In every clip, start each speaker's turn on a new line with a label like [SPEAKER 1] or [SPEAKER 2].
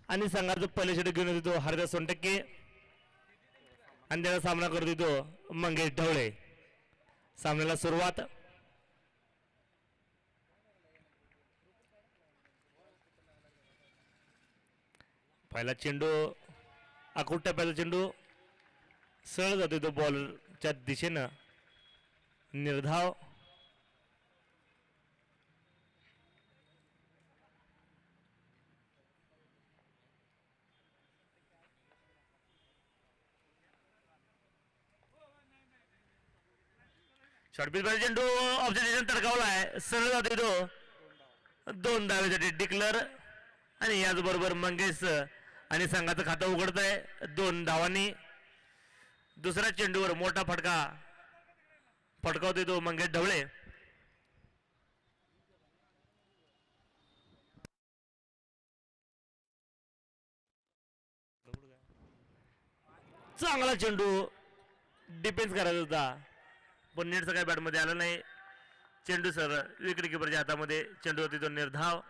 [SPEAKER 1] आणि संघाचं पहिलं षटक घेऊन येतो हरदास सोनटक्के आणि त्याचा सामना करत येतो मंगेश ढवळे. सामन्याला सुरुवात. पहिला चेंडू आखूड टप्प्याचा चेंडू सरळ जातो तो बॉलरच्या दिशेनं. निर्धाव. शॉर्टपिच चेंडू ऑब्झर्वेशन तडकावला आहे. सरळ जातो तो 2 धावेसाठी डिक्लर आणि याचबरोबर मंगेश आणि संघाचं खातं उघडत आहे 2 धावांनी. दुसऱ्या चेंडूवर मोठा फटका फटकावतो तो मंगेश ढवळे. चांगला चेंडू डिफेन्स करायचा होता पण नेटचं काही बॅटमध्ये आलं नाही. चेंडू सर विकेट किपरच्या हातामध्ये. चेंडू होती तो निर्धाव.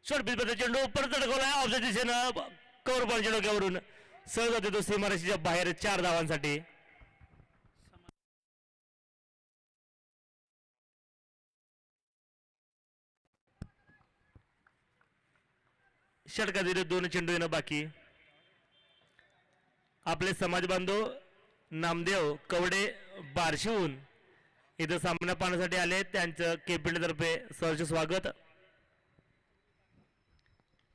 [SPEAKER 1] शॉर्टपिच चेंडू परत अडकवला ऑफच्या दिशेनं कव्हर बॉलच्या डोक्यावरून सहज जातो तो सीमारेषेच्या बाहेर 4 धावांसाठी. षटकातील 2 चेंडू येणं बाकी. आपले समाज बांधव नामदेव कवडे बार्शीहून इथं सामना पाहण्यासाठी आले. त्यांचं केपीतर्फे सहर्ष स्वागत.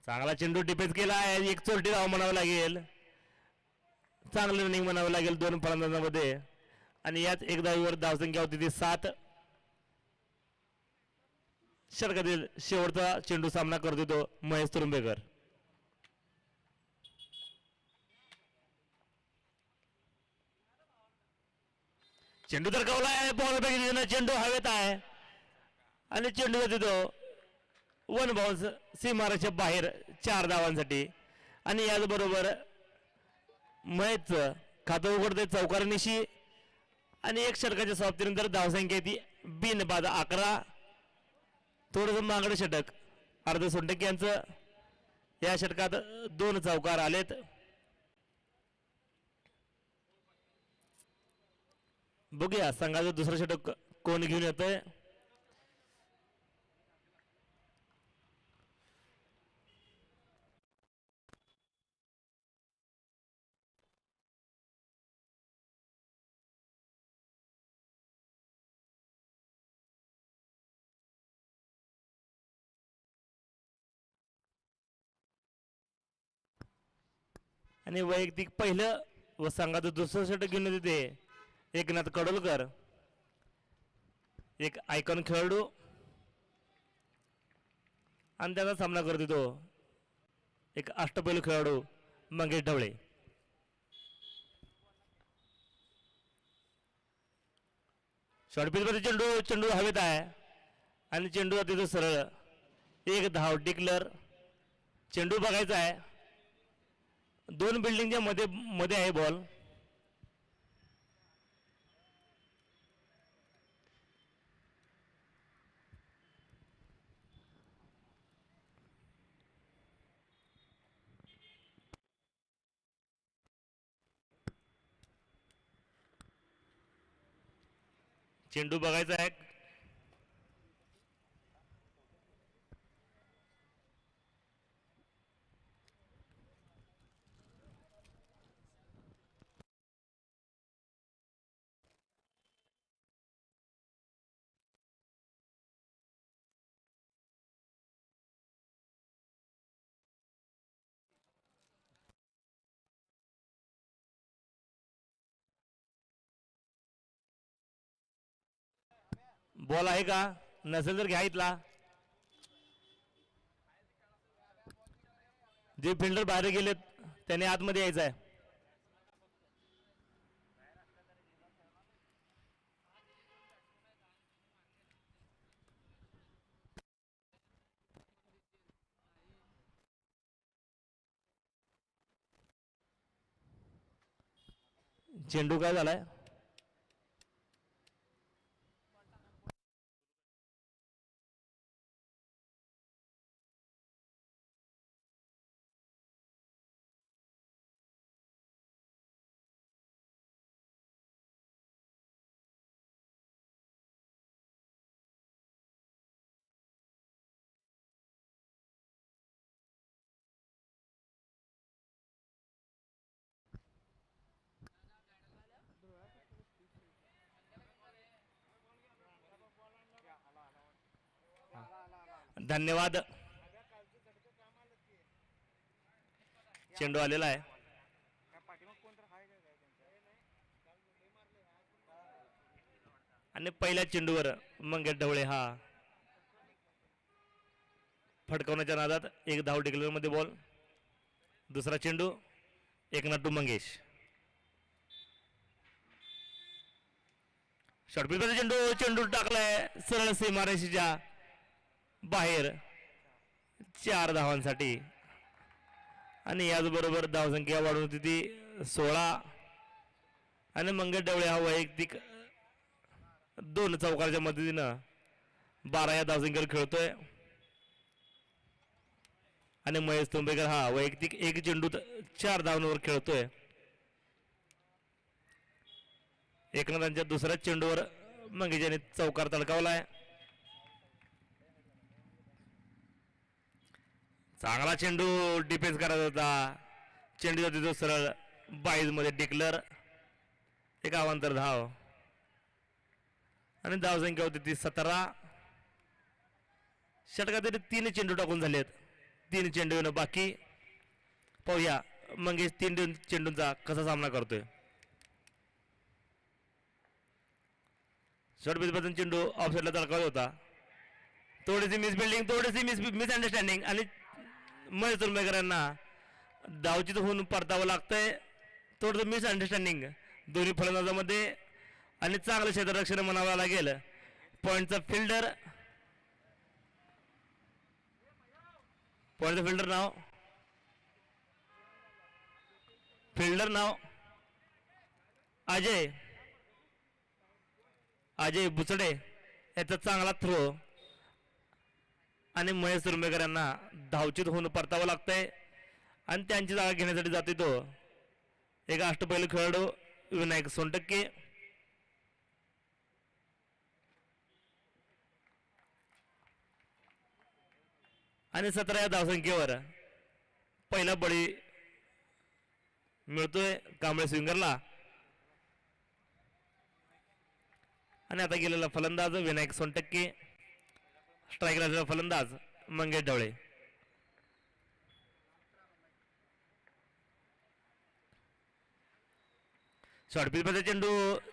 [SPEAKER 1] चांगला चेंडू डिफेन्स केला आहे. एक चोरटी धाव म्हणावं लागेल. चांगलं रनिंग म्हणावं लागेल 2 फलंदाजांमध्ये आणि याच एक धावीवर धावसंख्या होती ती 7. षटकातील शेवटचा चेंडू सामना करतो तो महेश तुरुंबेकर. चेंडू तर कवला आहे. बॉलपैकी चेंडू हवेत आहे आणि चेंडू होतो तो 1 बाउन्स सीमारेच्या बाहेर 4 धावांसाठी. आणि याचबरोबर महेशचं खातं उघडते चौकारणीशी आणि 1 षटकाच्या समाप्तीनंतर धावसंख्या ती बिनबाद 11. थोडंसं मागडं षटक हरदास सोनटक्के यांचं. या षटकात 2 चौकार आलेत. बघूया संघाचं दुसरं षटक कोण घेऊन येतंय. आणि वैयक्तिक पहिलं व संघाचं दुसरं षटक घेऊन येते एकनाथ कडोलकर. एक आयकॉन खेळाडू आणि त्याचा सामना करतो तो एक अष्टपैलू खेळाडू मंगेश ढवळे. शॉर्टपिचमध्ये चेंडू हवेत आहे आणि चेंडू जाते तो सरळ. 1 धाव डिक्लर. चेंडू बघायचा आहे. 2 बिल्डिंगच्या मध्ये आहे बॉल. चेंडू बघायचा आहे. बॉल आहे का नसेल तर घ्या इथला. जे फिल्डर बाहेर गेलेत त्याने आतमध्ये यायचं आहे. चेंडू काय झालाय? धन्यवाद. चेंडू आलेला आहे. आणि पहिल्या चेंडूवर मंगेश ढवळे हा फटकावण्याच्या नादात एक धाव डिक्लेअर मध्ये बॉल. दुसरा चेंडू एकनाथ मंगेश. षटपीचा चेंडू चेंडू टाकलाय सरळ सीमारेषेच्या बाहेर 4 धावांसाठी. आणि याचबरोबर धावसंख्या वाढून होती ती 16. आणि मंगेश ढवळे हा वैयक्तिक 2 चौकाराच्या मदतीनं 12 या धावसंख्येवर खेळतोय. आणि महेश तुंबेकर हा वैयक्तिक 1 चेंडूत 4 धावांवर खेळतोय. एकनाथांच्या दुसऱ्याच चेंडूवर मंगेश यांनी चौकार तडकावलाय. चांगला चेंडू डिफेन्स करत होता. चेंडू जातो तो सरळ 22 मध्ये डिक्लेअर. एक अवांतर धाव. आणि धावसंख्या होती ती 17. षटकात तरी 3 चेंडू टाकून झालेत. 3 चेंडू येणं बाकी. पाहूया मंगेश 3 चेंडूंचा कसा सामना करतोय. षटपीपासून चेंडू ऑफसाईडला तडकावत होता. थोडीशी मिसबिल्डिंग, थोडीशी मिसअंडरस्टँडिंग आणि महेश तुंबेकर यांना धावचित होऊन परतावं लागतंय. थोडंसं मिसअंडरस्टँडिंग दोन्ही फलंदाजामध्ये. आणि चांगलं क्षेत्ररक्षण म्हणावं लागेल. पॉईंटचा फिल्डर नाव अजय बुचडे याचा चांगला थ्रो. आणि महेश तुंबेकर यांना धावचित होऊन परतावं लागतंय. आणि त्यांची जागा घेण्यासाठी जाते तो एक अष्टपैलू खेळाडू विनायक सोनटक्के. आणि 17 या धावसंख्येवर पहिला बळी मिळतोय कांबळे स्विंगरला. आणि आता गेलेला फलंदाज विनायक सोनटक्के. स्ट्राईकला फलंदाज मंगेश ढवळे. शॉर्टपीचचा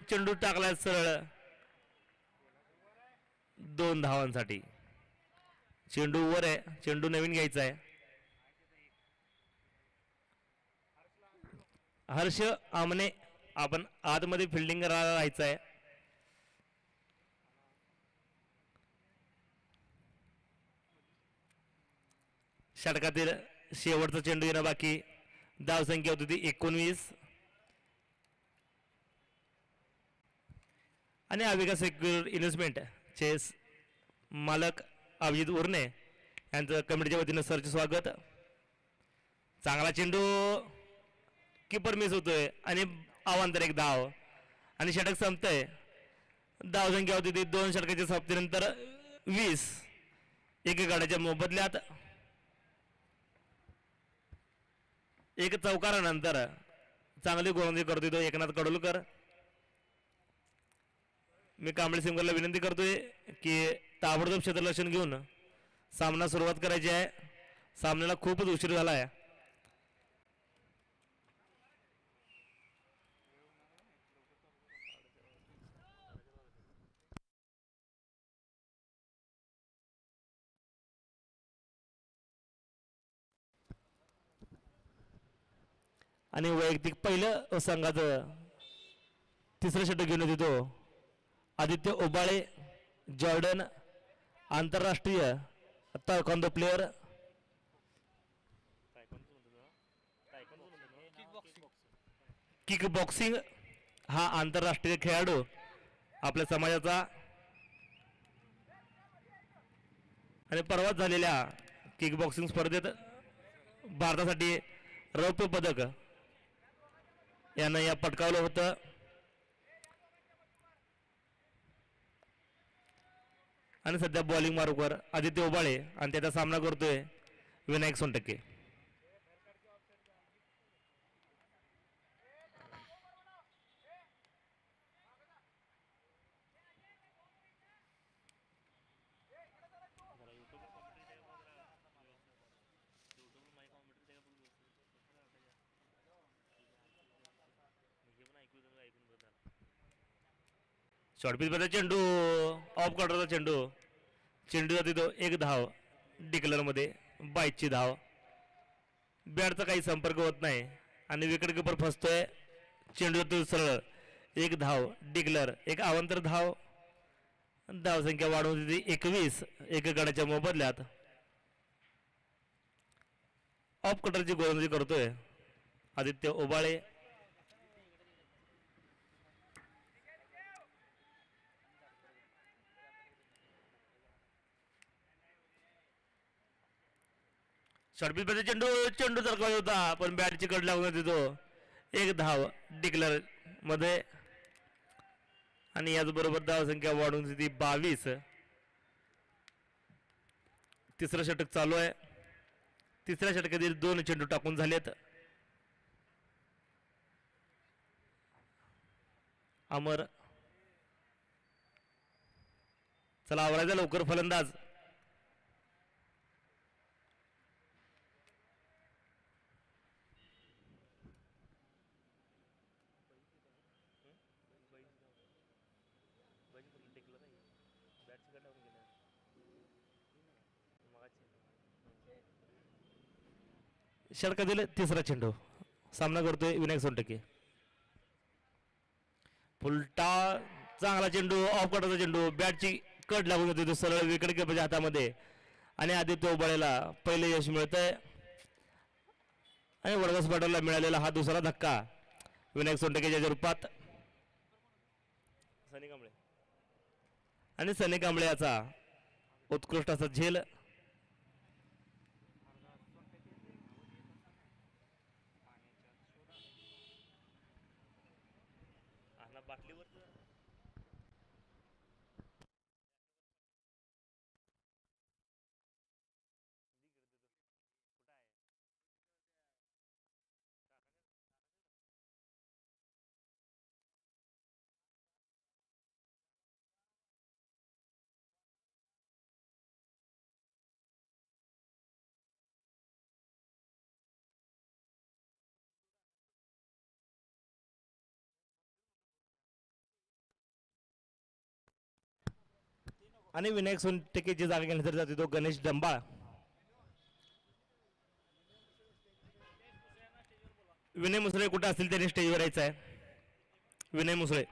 [SPEAKER 1] चेंडू टाकलाय सरळ 2 धावांसाठी. चेंडू वर आहे. चेंडू नवीन घ्यायचा आहे. हर्ष आमने आपण आतमध्ये फिल्डिंग राहायचं आहे. षटकातील शेवटचा चेंडू येणं बाकी. धावसंख्या होती ती 19. आणि अविका सेक्युर इन्व्हेस्टमेंट चे मालक अभिजित उर्ने यांचं कमिटीच्या वतीनं सरचे स्वागत. चांगला चेंडू कीपर मिस होतोय. आणि अवांतर एक धाव. आणि षटक संपतंय. धावसंख्या होती ती 2 षटकाच्या समाप्तीनंतर 20. एक गाड्याच्या मोबदल्यात एक चौकारानंतर चांगली गोलंदाजी करतोय तो एकनाथ कडोलकर. मी कांबळे सिंगरला विनंती करतोय की ताबडतोब क्षेत्ररक्षण घेऊन सामना सुरुवात करायची आहे. सामन्याला खूपच उशीर झाला आहे. आणि वैयक्तिक पहिलं संघाचं तिसरं षटक घेऊन येतो आदित्य ओबाळे, जॉर्डन, आंतरराष्ट्रीय तायक्वांदो प्लेयर. किक बॉक्सिंग हा आंतरराष्ट्रीय खेळाडू आपल्या समाजाचा आणि परवाच झालेल्या किक बॉक्सिंग स्पर्धेत भारतासाठी रौप्य पदक यानं या पटकावलं होतं. आणि सध्या बॉलिंग मार्कवर आदित्य उबाळे आणि त्याचा सामना करतोय विनायक सोनटक्के. शॉर्टपिच मध्ये चेंडू ऑफ कॉर्टरचा चेंडू चेंडू जाते तो एक धाव डिक्लर मध्ये 22ची धाव. बॅटचा काही संपर्क होत नाही आणि विकेट किपर फसतोय. चेंडू जातो सरळ एक धाव डिक्लर एक अवांतर धाव. धावसंख्या वाढवून होती 21 एक गडाच्या मोबदल्यात. ऑफ कटरची गोलंदाजी करतोय आदित्य ओबाळे. शॉर्टपिच मध्ये चेंडू चेंडू सरकवत होता पण बॅटची कड लागून देतो एक धाव डिक्लर मध्ये. आणि याचबरोबर धावसंख्या वाढून ती 22. तिसरं षटक चालू आहे. तिसऱ्या षटकातील 2 चेंडू टाकून झालेत. अमर चला आवरायचा लवकर फलंदाज. षटकातील तिसरा चेंडू सामना करतोय विनायक सोनटके. फुलटा चांगला चेंडू ऑफ कटरचा चेंडू बॅटची कट लागून होती तो सरळ विकेट किपरच्या हातामध्ये. आणि आदित्य उबाळेला पहिले यश मिळतंय. आणि वडगाव स्पर्धेला मिळालेला हा दुसरा धक्का विनायक सोनटकेच्या रूपात. सनी कांबळे आणि सनी कांबळे याचा उत्कृष्ट असा झेल. आणि विनायक सोनटकेची जागा घेण्यासाठी जातो तो गणेश डंबाळ. विनय मुसळे कुठे असतील त्यांनी स्टेजवर यायचं आहे. विनय मुसळे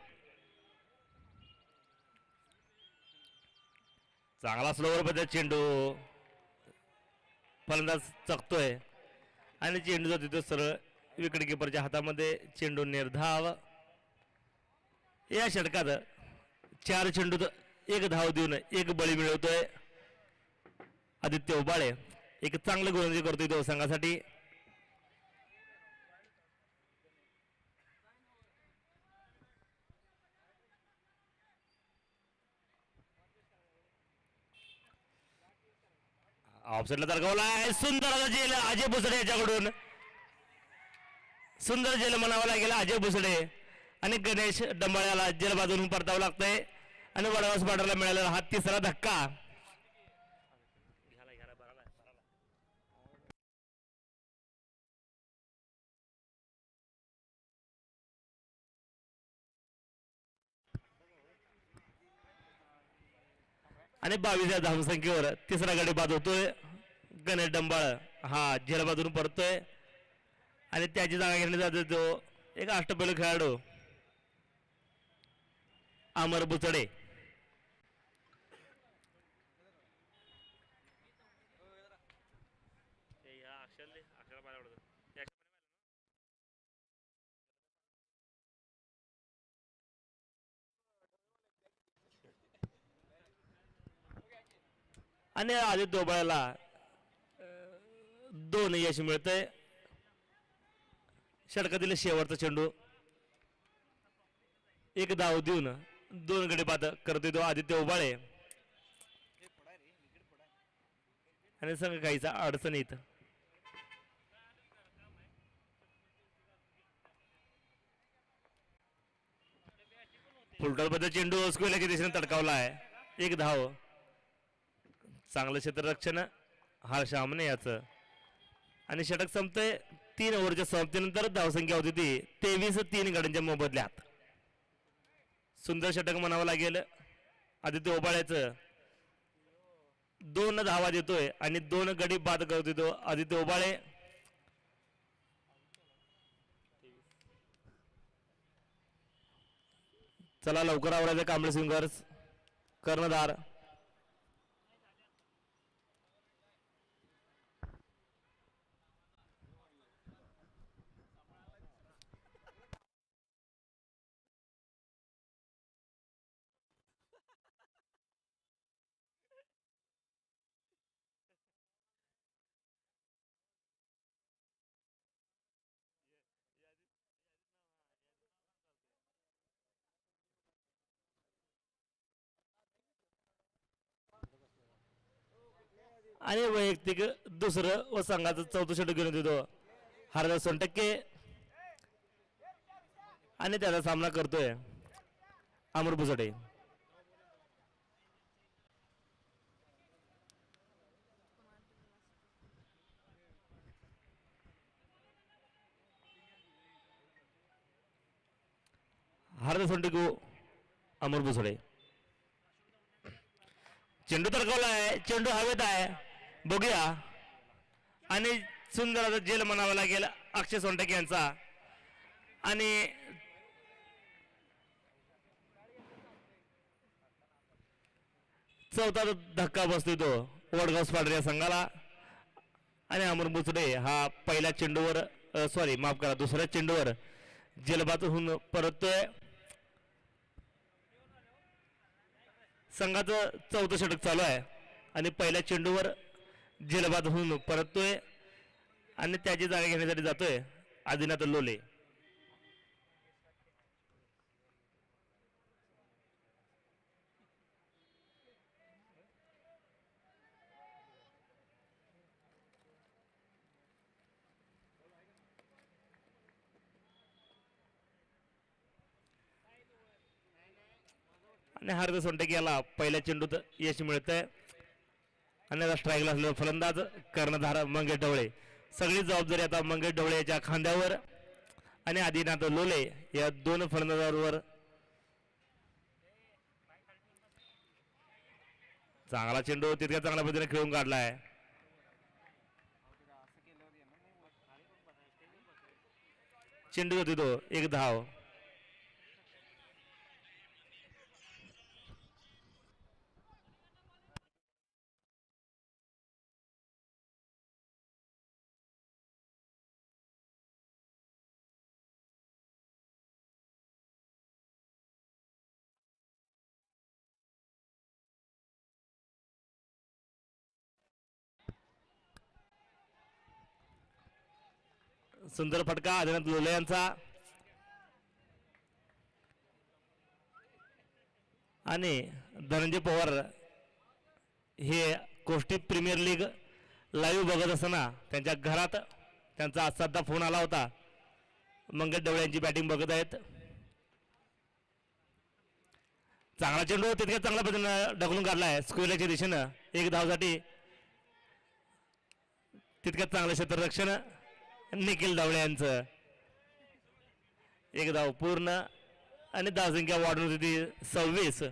[SPEAKER 1] चांगला स्लोवर बद्दल चेंडू फलंदाज चकतोय आणि चेंडू जातो तो सरळ विकेट किपरच्या हातामध्ये. चेंडू निर्धाव. या षटकात 4 चेंडूत 1 धाव देऊन 1 बळी मिळवतोय आदित्य उबाळे. एक चांगलं गोलंदाजी करतोय तो संघासाठी. ऑफसाईडला तरगावला सुंदर झेल अजय भुसडे याच्याकडून. सुंदर झेल म्हणावं लागेल अजय भुसडे. आणि गणेश डंबाळ्याला जेल बाजून परतावं लागतंय. आणि वडगाव स्पर्धेला मिळालेला हा तिसरा धक्का. आणि 22 धावसंख्येवर तिसरा गडी बाद होतोय. गणेश डंबाळ हा झेल बाजून परतोय आणि त्याची जागा घेण्यात जातो तो एक अष्टपैलू खेळाडू अमर बुचडे. आणि आदित्य ओबाळ्याला 2 यश मिळतंय. षटकातील शेवटचा चेंडू एक धाव देऊन 2 गडी बाद करतोय तो आदित्य ओबाळे आणि संघ काहीचा अडचणीत. फुलटॉलबद्दल चेंडू स्क्वेअरच्या दिशेने तडकावला आहे. एक धाव. चांगलं क्षेत्ररक्षण हर्ष आमने याचं आणि षटक संपतंय. 3 ओव्हरच्या समाप्तीनंतर धावसंख्या होती ती 23-3 गड्यांच्या मोबदल्यात. सुंदर षटक म्हणावं लागेल आदित्य ओबाळ्याचं. 2 धावा देतोय आणि 2 गडी बाद करतोय तो आदित्य ओबाळे. चला लवकर आवरायचं कांबळे सिंगर्स. कर्णधार आणि वैयक्तिक दुसरं व संघाचं 4थं षटक घेऊन येतो हरदास सोनटक्के आणि त्याचा सामना करतोय अमर बुसडे. हरदास सोनटक्के अमर बुसडे. चेंडू तडकवला आहे. चेंडू हवेत आहे. बघूया आणि सुंदर असं जेल म्हणावा लागेल अक्षय सोनटके यांचा. आणि चौथा धक्का बसतोय तो वडगाव स्पाडर या संघाला. आणि अमर बुचडे हा पहिल्या चेंडूवर सॉरी माफ करा दुसऱ्या चेंडूवर जेलबाद होऊन परततोय. संघाचं 4थं षटक चालू आहे आणि पहिल्या चेंडूवर जेलबाद होऊन परततोय आणि त्याची जागा घेण्यासाठी जातोय आदिनाथ लोले. आणि हरद सोनटके याला पहिल्या चेंडूत यश मिळतंय. आणि आता स्ट्राईकला असलेला फलंदाज कर्णधार मंगेश ढवळे. सगळी जबाबदारी आता मंगेश ढवळे याच्या खांद्यावर आणि आदिनाथ लोले या 2 फलंदाजांवर. चांगला चेंडू तितक्या चांगल्या पद्धतीने खेळून काढलाय. चेंडू होती तो एक धाव. सुंदर फटका आदिनाथ लोले यांचा. आणि धनंजय पवार हे कोष्टी प्रीमियर लीग लाईव्ह बघत असताना त्यांच्या घरात त्यांचा आज सध्या फोन आला होता. मंगेश ढवळे यांची बॅटिंग बघत आहेत. चांगला चेंडू तितक्या चांगल्या पद्धतीनं ढकलून काढलाय स्क्वेअरच्या दिशेनं एक धावसाठी. तितक्यात चांगलं क्षेत्ररक्षण निखिल ढवळे यांचं. एक धाव पूर्ण आणि धावसंख्या वाढून होती 26.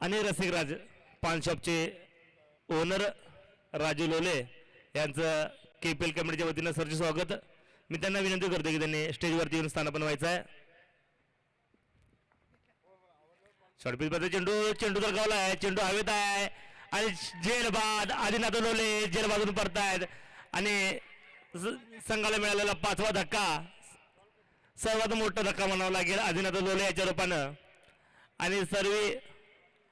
[SPEAKER 1] आणि रसिकराज पान शॉपचे ओनर राजू लोले यांचं KPL कमिटीच्या वतीनं सरचे स्वागत. मी त्यांना विनंती करतो की त्यांनी स्टेजवरती येऊन स्थानापन्न व्हायचं आहे. शॉर्टपिचमध्ये चेंडू तर गावला आहे, चेंडू हवेत आहे आणि जेलबाद आदिनाथ लोले जेलबादून परतायत आणि संघाला मिळालेला 5वा धक्का, सर्वात मोठा धक्का म्हणावा लागेल आदिनाथ लोले याच्या रूपानं. आणि सर्व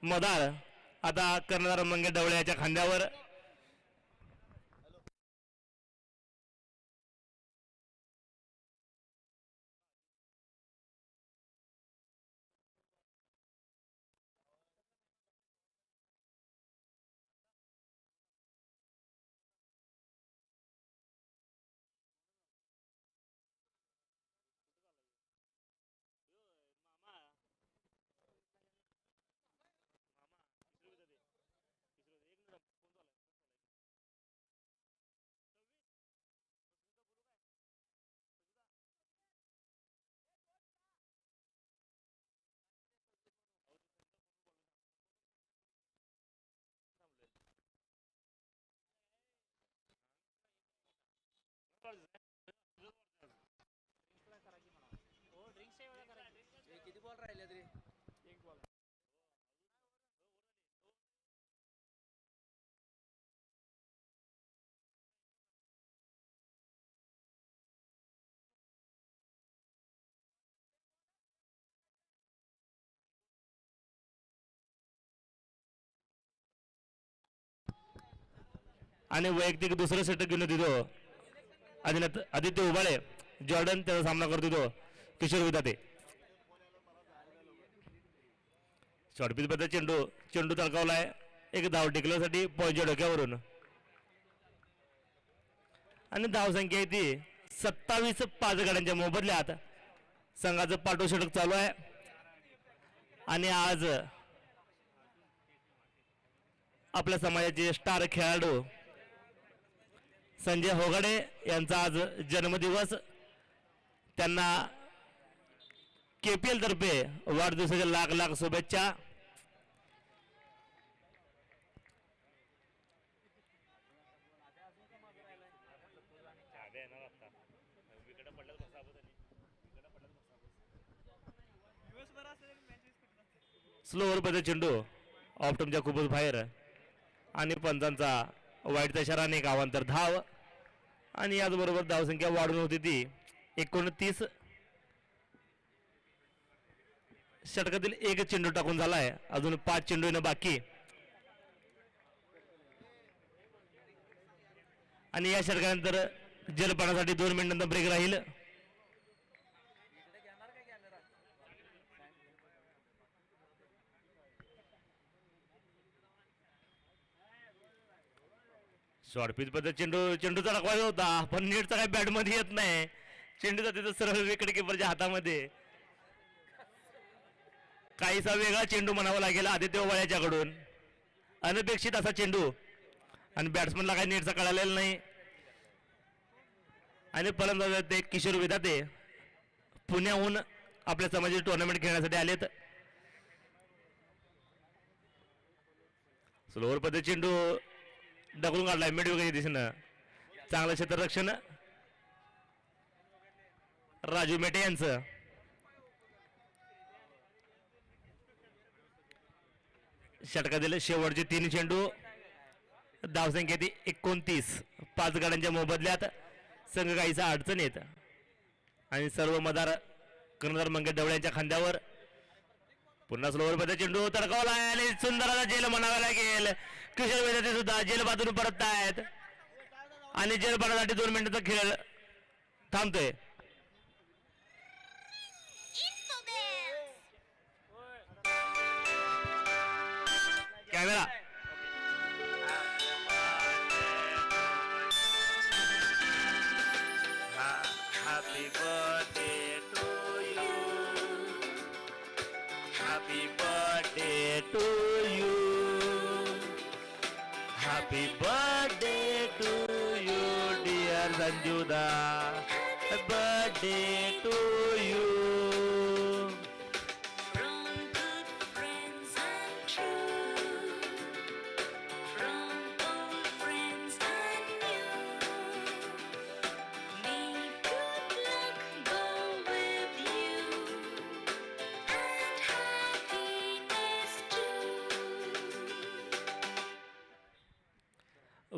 [SPEAKER 1] मदार आता कर्णधार मंगेश ढवळे याच्या खांद्यावर.
[SPEAKER 2] किती बॉल राहिले तरी एक बॉल.
[SPEAKER 1] आणि वैयक्तिक दुसरं षटक घेऊन तिथो आदित्य उबाळे जॉर्डन त्याचा सामना करतो तो किशोर विधाते. शॉर्टपिच मध्ये चेंडू तडकावलाय, एक धाव टिकल्यासाठी पॉईंटच्या डोक्यावरून आणि धावसंख्या आहे ती 27. 5 गड्यांच्या मोबदल्यात संघाचं पाठो षटक चालू आहे. आणि आज आपल्या समाजाचे स्टार खेळाडू संजय होगाडे यांचा आज जन्मदिवस. त्यांना KPL तर्फे वाढदिवसाच्या लाख लाख शुभेच्छा. स्लोवर मध्ये चेंडू ऑफ टर्मच्या खूपच बाहेर आणि पंचांचा वाईटचा इशारा आणि एक अवांतर धाव. आणि याचबरोबर धावसंख्या वाढून होती ती 29. षटकातील एक चेंडू टाकून झालाय, अजून 5 चेंडू येणं बाकी. आणि या षटकानंतर जलपानासाठी 2 मिनिटांचा ब्रेक राहील. शॉर्टपिच मध्ये चेंडूचा टाकवायचा होता पण नेटचा काही बॅट मध्ये येत नाही. चेंडूचा तिथं सरळ विकेट किपरच्या हातामध्ये. काहीसा वेगळा चेंडू म्हणावा लागेल आदित्य ओवाळ्याच्याकडून. अनपेक्षित असा चेंडू आणि बॅट्समनला काही नेटचा कळालेला नाही. आणि फलंदाज ते किशोर विधाते पुण्याहून आपल्या समाजाची टुर्नामेंट खेळण्यासाठी आलेत. स्लोवर पद्धत चेंडू ढकलून काढलाय मिड विकेटच्या दिशेनं. चांगलं क्षेत्ररक्षण राजू मेटे यांचं. षटकातील शेवटचे 3 चेंडू, धावसंख्या ती 29. 5 गड्यांच्या मोबदल्यात संघ काहीसा अडचण येत आणि सर्व मदार कर्णधार मंगेश ढवळे यांच्या खांद्यावर. पुन्हा स्लोवर मध्ये चेंडू तडकावला आणि सुंदर असा जेल म्हणावा लागेल. किशोर विद्यार्थी सुद्धा जेल बाजून परत आहेत आणि जेल पाण्यासाठी 2 मिनिटाचा खेळ थांबतोय. Camera happy birthday to you, happy birthday to you, happy birthday to you dear Sanjuda, birthday to you.
[SPEAKER 3] From good friends and true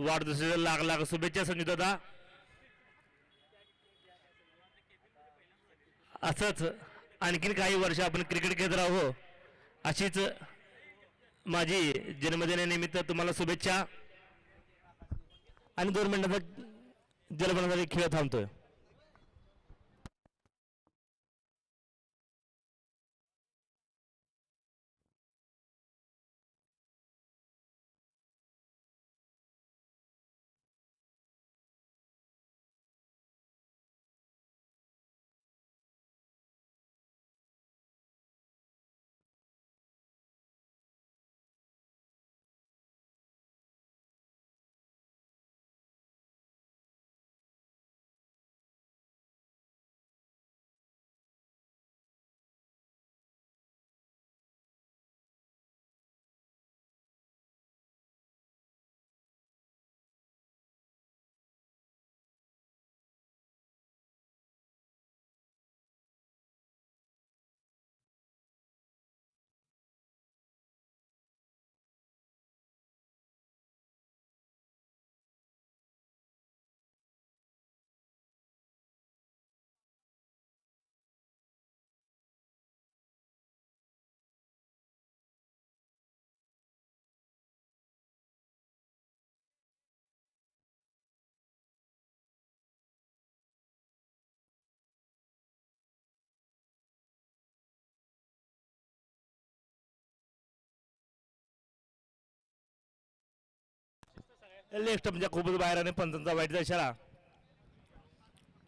[SPEAKER 1] वाढदिवसाच्या लाख लाख शुभेच्छा संजू दादा. असंच आणखीन काही वर्ष आपण क्रिकेट खेळत राहू अशीच माझी जन्मदिनानिमित्त तुम्हाला शुभेच्छा. आणि 2 मिनिटाचा जलबनाचा खेळ थांबतोय. लेफ्ट म्हणजे खूपच बाहेर आणि पंचांचा वाईटचा इशारा.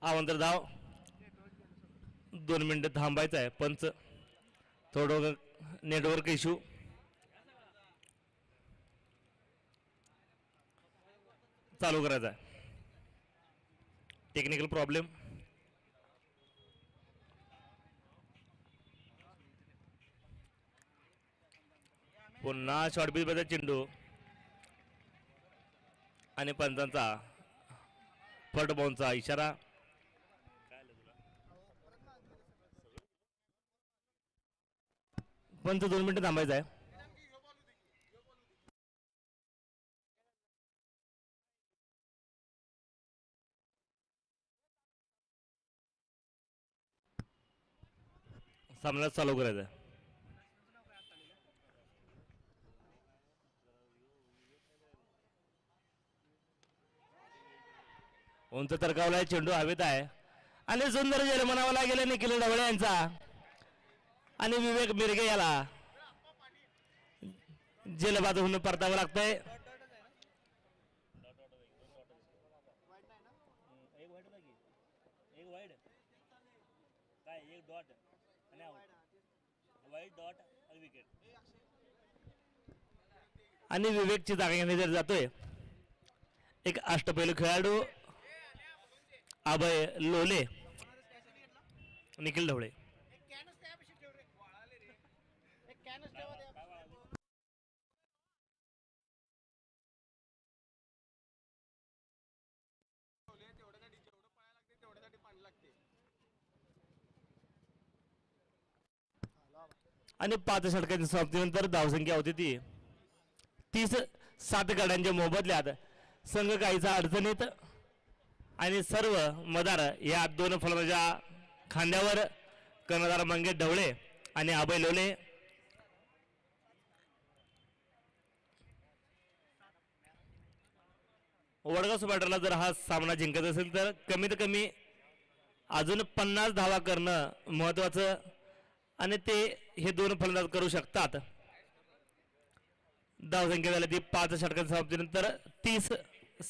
[SPEAKER 1] आमंत्र धाव. 2 मिनिटं थांबायचं आहे. पंच थोडं नेटवर्क इश्यू. चालू करायचा आहे. Technical problem. पुन्हा शॉर्ट पिच मध्ये चेंडू आणि पंचांचा फट बॉलचा इशारा. पंच 2 मिनिटं थांबायचं आहे. सामना चालू करायचा आहे. उंच तरकावलाय चेंडू हवेत आहे आणि सुंदर जल म्हणावं लागेल निखिल ढवळे यांचा आणि विवेक मिरगे याला जलबाजून परतावं लागतंय. आणि विवेकची जागा घेण्यासाठी जातोय एक अष्टपैलू खेळाडू अभय लोले निखिल ढवळे. आणि 5 षटकांच्या समाप्तीनंतर धावसंख्या होती ती 30. 7 गड्यांच्या मोबदल्यात संघ काहीचा अडचणीत आणि सर्व मदार या 2 फलंदाजांच्या खांद्यावर कर्णधार मंगेश ढवळे आणि अभय लोले. वडगाव सुपाटरला जर हा सामना जिंकत असेल तर कमीत कमी अजून 50 धावा करणं महत्वाचं आणि ते हे 2 फलंदाज करू शकतात. धावसंख्या झाली ती 5 षटकांच्या समाप्तीनंतर 30.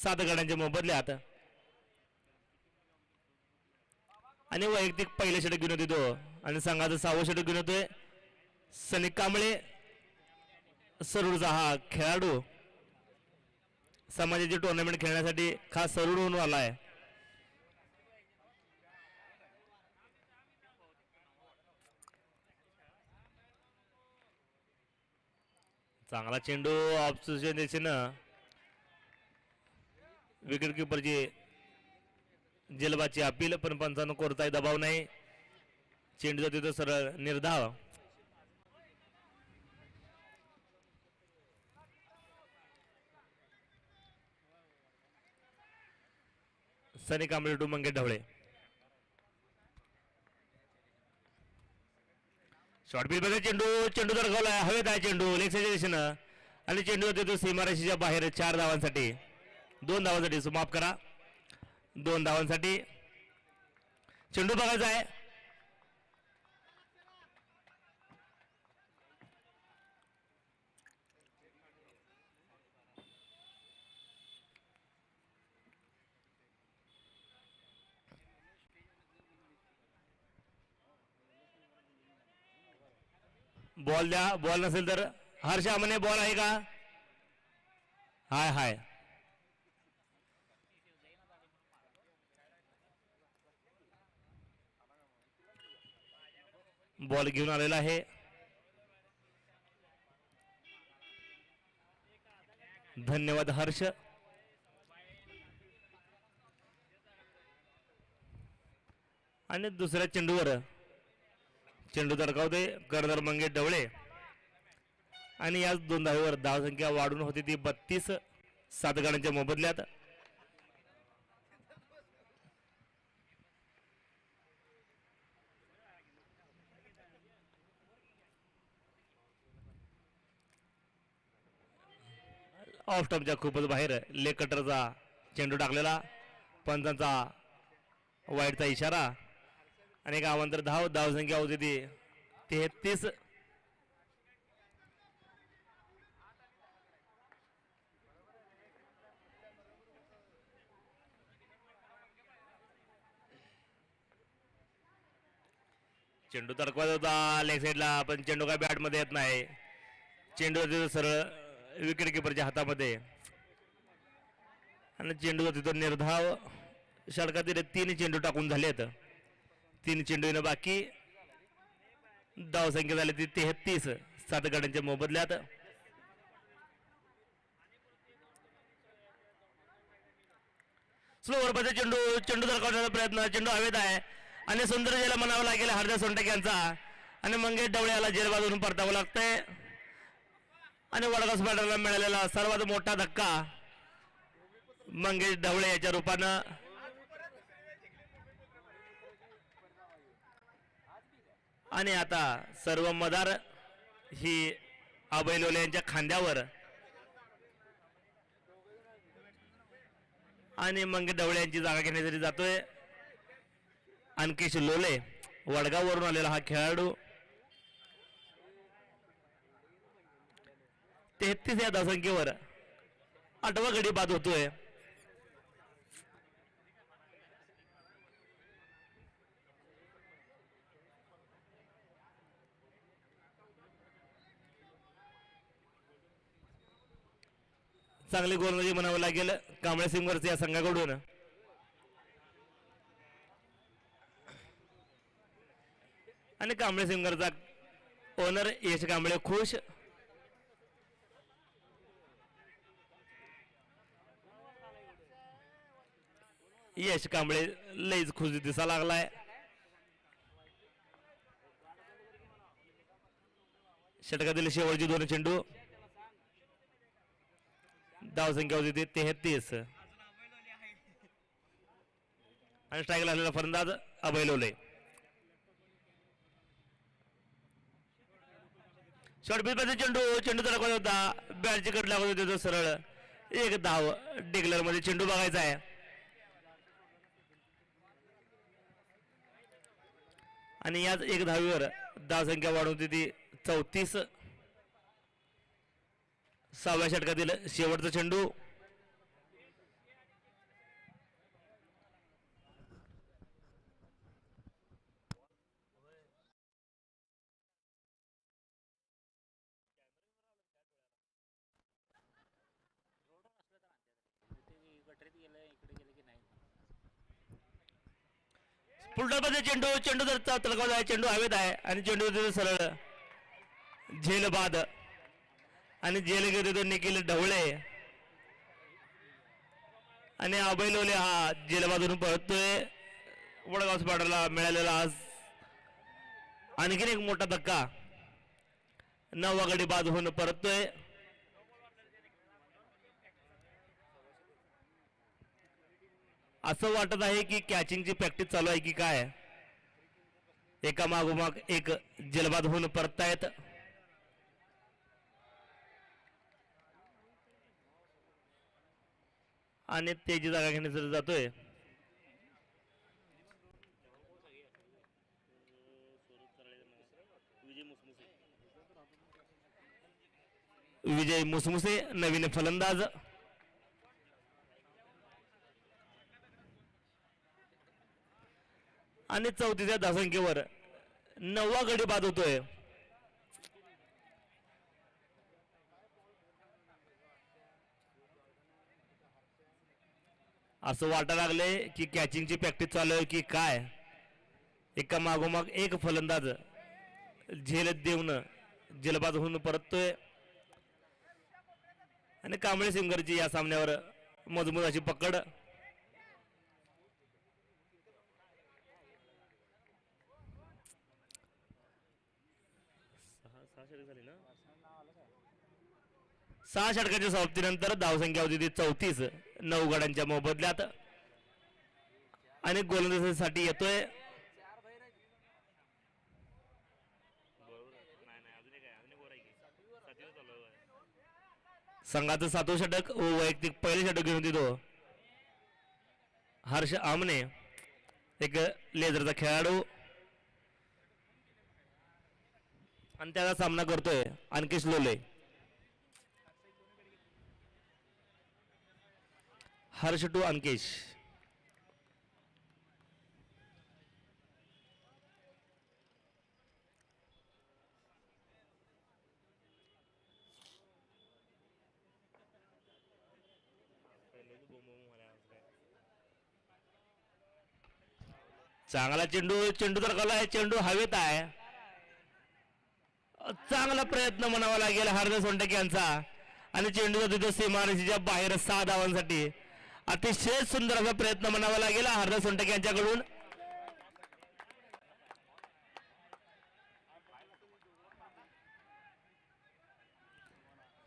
[SPEAKER 1] 7 गड्यांच्या मोबदल्यात आणि वैयक्तिक पहिले षटक घेऊन येतो आणि संघाचं 6वं षटक घेऊन येतोय सनी कांबळे. सरूरचा हा खेळाडू समाजाची टुर्नामेंट खेळण्यासाठी खास सरूरहून आला आहे. चांगला चेंडू ऑफच्या दिशेनं विकेट किपरची जलबाची अपील पण पंचांना कोणताही दबाव नाही. चेंडू तिथं सरळ निर्धाव. Sunny Kamble to Mangesh Dhawale. Short ball बघा चेंडू चेंडू धडकवलाय हवेत आहे चेंडू लेग साईडच्या दिशेनं आणि चेंडू देतो सीमारेषेच्या बाहेर 4 धावांसाठी 2 धावांसाठी माफ करा 2 धावांसाठी चेंडू बघायचा आहे. बॉल द्या बॉल नसेल तर हर्ष आमने बॉल आहे का हाय हाय बॉल घेऊन आलेला आहे. धन्यवाद हर्ष. आणि दुसऱ्या चेंडूवर चेंडू धडकावते कर्नल मंगेश ढवळे आणि याच 2 धावेवर धावसंख्या वाढून होती ती 32 7 गड्यांच्या मोबदल्यात. ऑफ स्टंपच्या खूपच बाहेर लेग कटरचा चेंडू टाकलेला पंचांचा वाईटचा इशारा आणि एक अवांतर धावसंख्या होती ती 33. चेंडू तडकवायचा होता लेग साईडला पण चेंडू काय बॅट मध्ये येत नाही. चेंडू सरळ विकेट किपरच्या हातामध्ये आणि चेंडू तिथं निर्धाव षटकातील 3 चेंडू टाकून झालेत. 3 चेंडूने बाकी धावसंख्या झाली ती 33 7 गड्यांच्या मोबदल्यात. स्लोवर मध्ये चेंडू चेंडू धडकवण्याचा प्रयत्न चेंडू हवेत आहे आणि सुंदर जेला म्हणावं लागेल हरदर सोनटक यांचा आणि मंगेश ढवळे याला जेल बाजून परतावं लागतंय आणि वडगाव स्पर्धेला मिळालेला सर्वात मोठा धक्का मंगेश ढवळे याच्या रूपानं. आणि आता सर्व मदार ही अभय लोले यांच्या खांद्यावर आणि मंगेश ढवळे यांची जागा घेण्यासाठी जातोय अंकिश लोले वडगाववरून आलेला हा खेळाडू. 33 या धावसंख्येवर 8वा गडी बाद होतोय. चांगली गोलंदाजी म्हणावं लागेल कांबळे सिंगर्स या संघाकडून. आणि कांबळे सिंगरचा ओनर यश कांबळे खुश. यश कांबळे लईच खुश दिसा लागलाय. षटकातील शेवटची 2 चेंडू धावसंख्या होती ती 33 आणि स्ट्राईक लागलेला फलंदाज अभय लोले. शॉर्ट पिच मध्ये चेंडू चेंडू धडकवत होता बॅटची कट लागत होती तो सरळ 1 धाव डिक्लेअर मध्ये चेंडू बघायचा आहे. आणि याच 1 धावीवर धावसंख्या वाढून होती ती 34. 6व्या षटकातील शेवटचा चेंडू पुलटॉपमध्ये चेंडू चेंडू तडकावला आहे चेंडू हवेत आहे आणि चेंडू सरळ झेल बाद आणि जेल घेतो तो निखिल ढवळे आणि अभय लोले हा जेलबाजून परततोय. वडगाव स्पर्धेला मिळालेला आज आणखीन एक मोठा धक्का 9वा गडी बाद होऊन परततोय. असं वाटत आहे की कॅचिंगची प्रॅक्टिस चालू आहे की काय. एका मागोमाग एक जलबाद होऊन परतायत. आणि तेजी जागा घेण्यासाठी जातोय. विजय मुसमुसे नवीन फलंदाज. आणि 34व्या धावसंख्येवर 9वा गडी बाद होतोय. असं वाटायला लागलंय की कॅचिंगची प्रॅक्टिस चालू आहे की काय. एका मागोमाग एक फलंदाज झेल देऊन जलबाद होऊन परततोय. आणि कांबळे सिंगरची या सामन्यावर मजबूत अशी पकड. सहा षटकाच्या समाप्तीनंतर धावसंख्या होती ती 34. 9 गड्यांच्या मोबदल्यात. आणि गोलंदाजीसाठी येतोय संघाचं 7वं षटक व वैयक्तिक पहिले षटक घेऊन देतो हर्ष आमने. एक लेझरचा खेळाडू. आणि त्याचा सामना करतोय अंकिश लोले. हर्ष टू अंकिश. चांगला चेंडू तरकवलाय. चेंडू हवेत आहे. चांगला प्रयत्न म्हणावा लागेल हरदर सोनटके यांचा. आणि चेंडू जातो सीमारेषेच्या बाहेर 6 धावांसाठी. अतिशय सुंदर असा प्रयत्न म्हणावा लागेल हरदर सोनटके यांच्याकडून.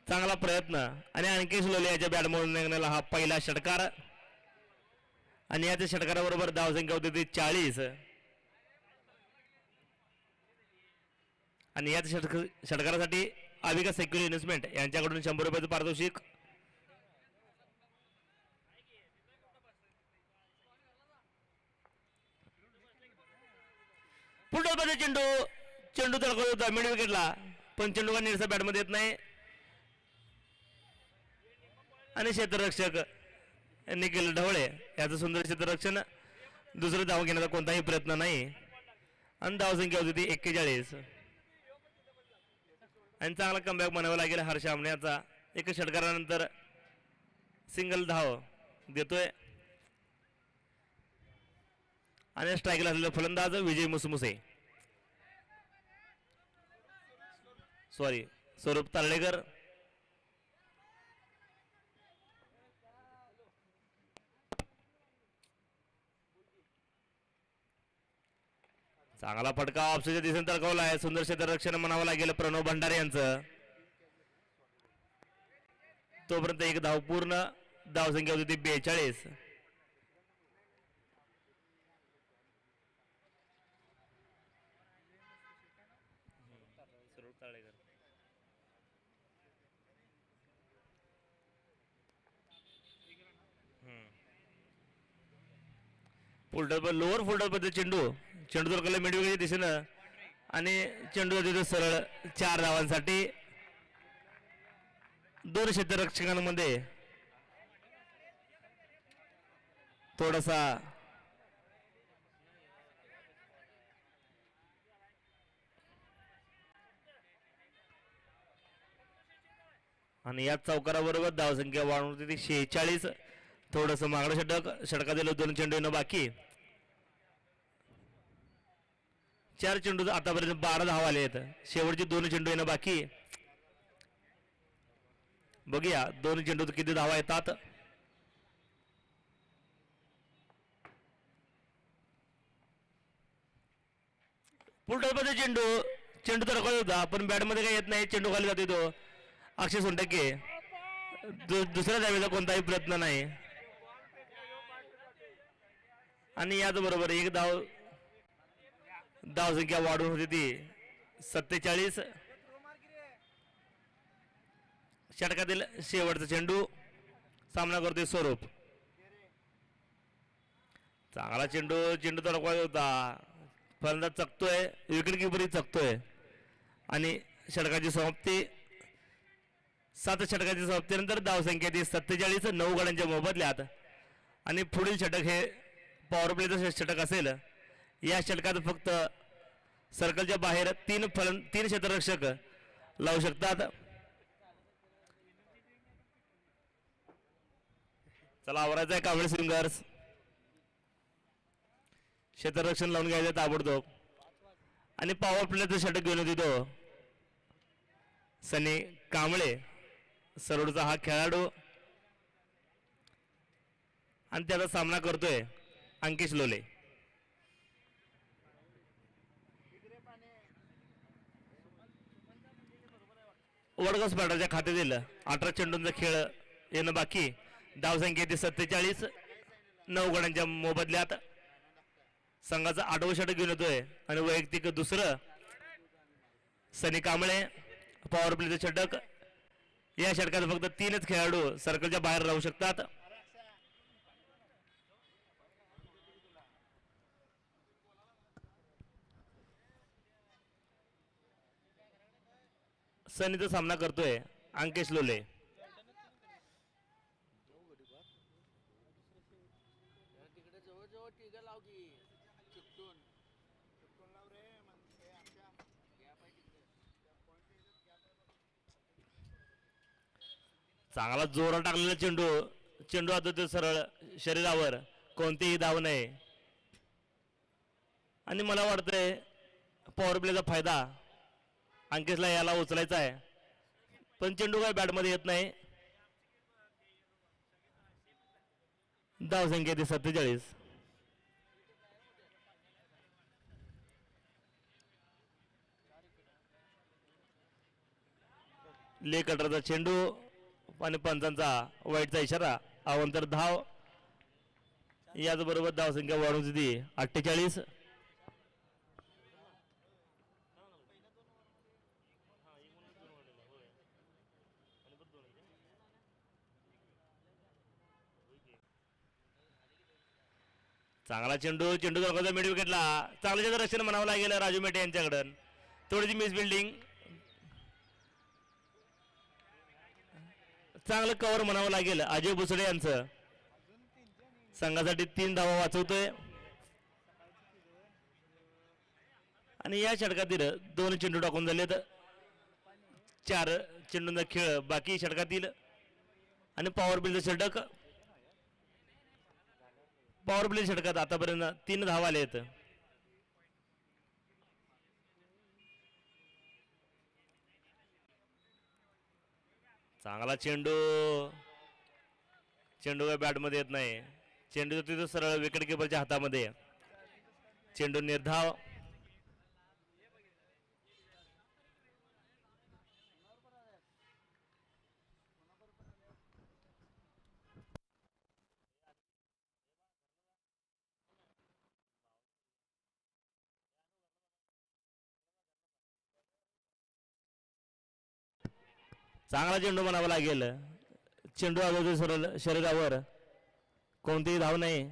[SPEAKER 1] चांगला प्रयत्न. आणि अंकिश लोले याच्या बॅटमधून निघालेला हा पहिला षटकार. आणि याच्या षटकाराबरोबर धावसंख्या होती ती 40. आणि याच षटकारासाठी अविका सेक्युरिटी इन्व्हेस्टमेंट यांच्याकडून 100 रुपयाचं पारितोषिक. पुढे चेंडू तडकत होता मिड विकेटला. पण चेंडू का निरसा बॅटमध्ये येत नाही. आणि क्षेत्ररक्षक निखिल ढवळे याचं सुंदर क्षेत्ररक्षण. दुसरं धाव घेण्याचा कोणताही प्रयत्न नाही. आणि धावसंख्या होती ती 41. आणि चांगला कमबॅक म्हणावा लागेल हर्ष आमण्याचा. एक षटकारानंतर सिंगल धाव देतोय. आणि स्ट्राईकला असलेला फलंदाज विजय मुसमुसे स्वरूप तारळेकर. चांगला फटका ऑफसाईडच्या दिशेने तडकवला आहे. सुंदर क्षेत्ररक्षण म्हणावं लागेल प्रणव भंडारे यांचं. तोपर्यंत एक धाव पूर्ण. धावसंख्या होती ती 42. लोअर फोल्डर मध्ये चेंडू तडकवला मिडविकेटच्या दिशेनं. आणि चेंडू तिथे सरळ 4 धावांसाठी. 2 क्षेत्ररक्षकांमध्ये थोडासा आणि या चौकाराबरोबर धावसंख्या वाढून होती ती 46. थोडस मागणं षटका दिलं. 2 चेंडू येणं बाकी. 4 चेंडू आतापर्यंत 12 धावा आले आहेत. शेवटचे 2 चेंडू येणं बाकी. बघूया 2 चेंडू किती धावा येतात. पुढे चेंडू तर होता पण बॅटमध्ये काही येत नाही. चेंडू खाली जातो तो अक्षय सोनटके. दुसऱ्या धावेचा कोणताही प्रयत्न नाही. आणि याचबरोबर एक धावसंख्या वाढून होती ती 47. षटकातील शेवटचा चेंडू सामना करतोय स्वरूप. चांगला चेंडू चेंडू तर होता, फलंदाज चकतोय, विकेट किपरही चकतोय आणि षटकाची समाप्ती 7 षटकाची समाप्तीनंतर धावसंख्या ती 47, 9 गड्यांच्या मोबदल्यात. आणि पुढील षटक हे पॉवर प्लेचं षटक असेल. या षटकात फक्त सर्कलच्या बाहेर 3 क्षेत्ररक्षक लावू शकतात. चला आवरायचं आहे कांबळे स्विंगर्स. क्षेत्ररक्षण लावून घ्यायचं ताबडतोब. आणि पॉवर प्लेचं षटक घेऊन होती तो सनी कांबळे, सरोडचा हा खेळाडू. आणि त्याचा सामना करतोय अंकिश लोले. वडगाव स्पर्धाच्या खात्यातील 18 चेंडूंचा खेळ येणं बाकी. धावसंख्या ती 47, 9 गड्यांच्या मोबदल्यात. संघाचा 8वं षटक घेऊन येतोय आणि वैयक्तिक दुसरं सनी कांबळे. पॉवर प्लेचं षटक. या षटकात फक्त 3च खेळाडू सर्कलच्या बाहेर राहू शकतात. सनीचा सामना करतोय अंकेश लोले.
[SPEAKER 2] तिकडे जवळ जवळ टिगा लाव की चिकटून
[SPEAKER 1] चांगला जोरात टाकलेला चेंडू. चेंडू आता तो सरळ शरीरावर, कोणतीही धाव नाही. आणि मला वाटतंय पॉवर प्लेचा फायदा अंकेशला याला उचलायचा आहे, पण चेंडू काय बॅटमध्ये येत नाही. धावसंख्या ती 47. ले कटरचा चेंडू आणि पंचांचा वाईटचा इशारा. अवंतर धाव. याचबरोबर धावसंख्या वाढून होती 48. चांगला चेंडू चेंडू दाखवता मिड विकेटला. चांगलं रक्षण म्हणावं लागेल राजू मेटे यांच्याकडं. थोडीशी मिस बिल्डिंग, चांगलं कव्हर म्हणावं लागेल अजय भुसडे यांचं. संघासाठी 3 धावा वाचवतोय. आणि या षटकातील 2 चेंडू टाकून झालेत. 4 चेंडूंचा खेळ बाकी षटकातील. आणि पॉवर प्लेचं षटक. पॉवर प्ले षटकात आतापर्यंत 3 धावा आले आहेत. चांगला चेंडू चेंडू काय बॅटमध्ये येत नाही. चेंडू तिथं सरळ विकेट किपरच्या हातामध्ये. चेंडू निर्धाव. चांगला चेंडू म्हणावा लागेल. चेंडू आजू सरळ शरीरावर, कोणतीही धाव नाही.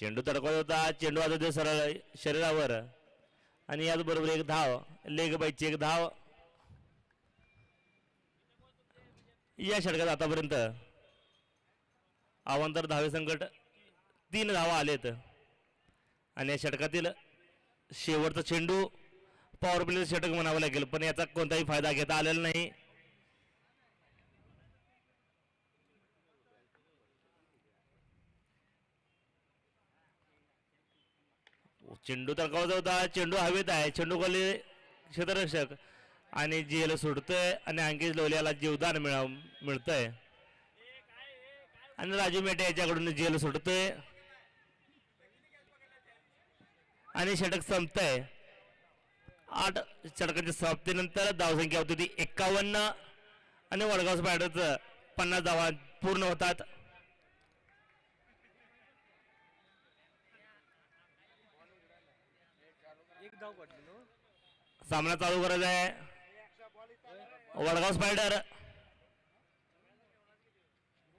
[SPEAKER 1] चेंडू तडकवत होता. चेंडू आजू सरळ शरीरावर. आणि याचबरोबर एक धाव. लेग बाईची एक धाव. या षटकात आतापर्यंत अवांतर धावे संकट 3 धावा आलेत. आणि या षटकातील शेवटचा चेंडू पॉवर प्ले षटक म्हणावं लागेल, पण याचा कोणताही फायदा घेता आलेला नाही. चेंडू तडकावायचा होता. चेंडू हवेत आहे. चेंडू खाली क्षेत्ररक्षक आणि जेल सुटतोय आणि अंकित लोलियाला जीवदान मिळतंय आणि राजू मेटे याच्याकडून जेल सुटतोय आणि षटक संपतंय. 8 षटकांच्या समाप्तीनंतर धावसंख्या होती ती 51 आणि वडगाव स्पायडरचं 50 धावा पूर्ण होतात.
[SPEAKER 2] एक धाव पडली नो.
[SPEAKER 1] सामना चालू करायचा आहे. वडगाव स्पायडर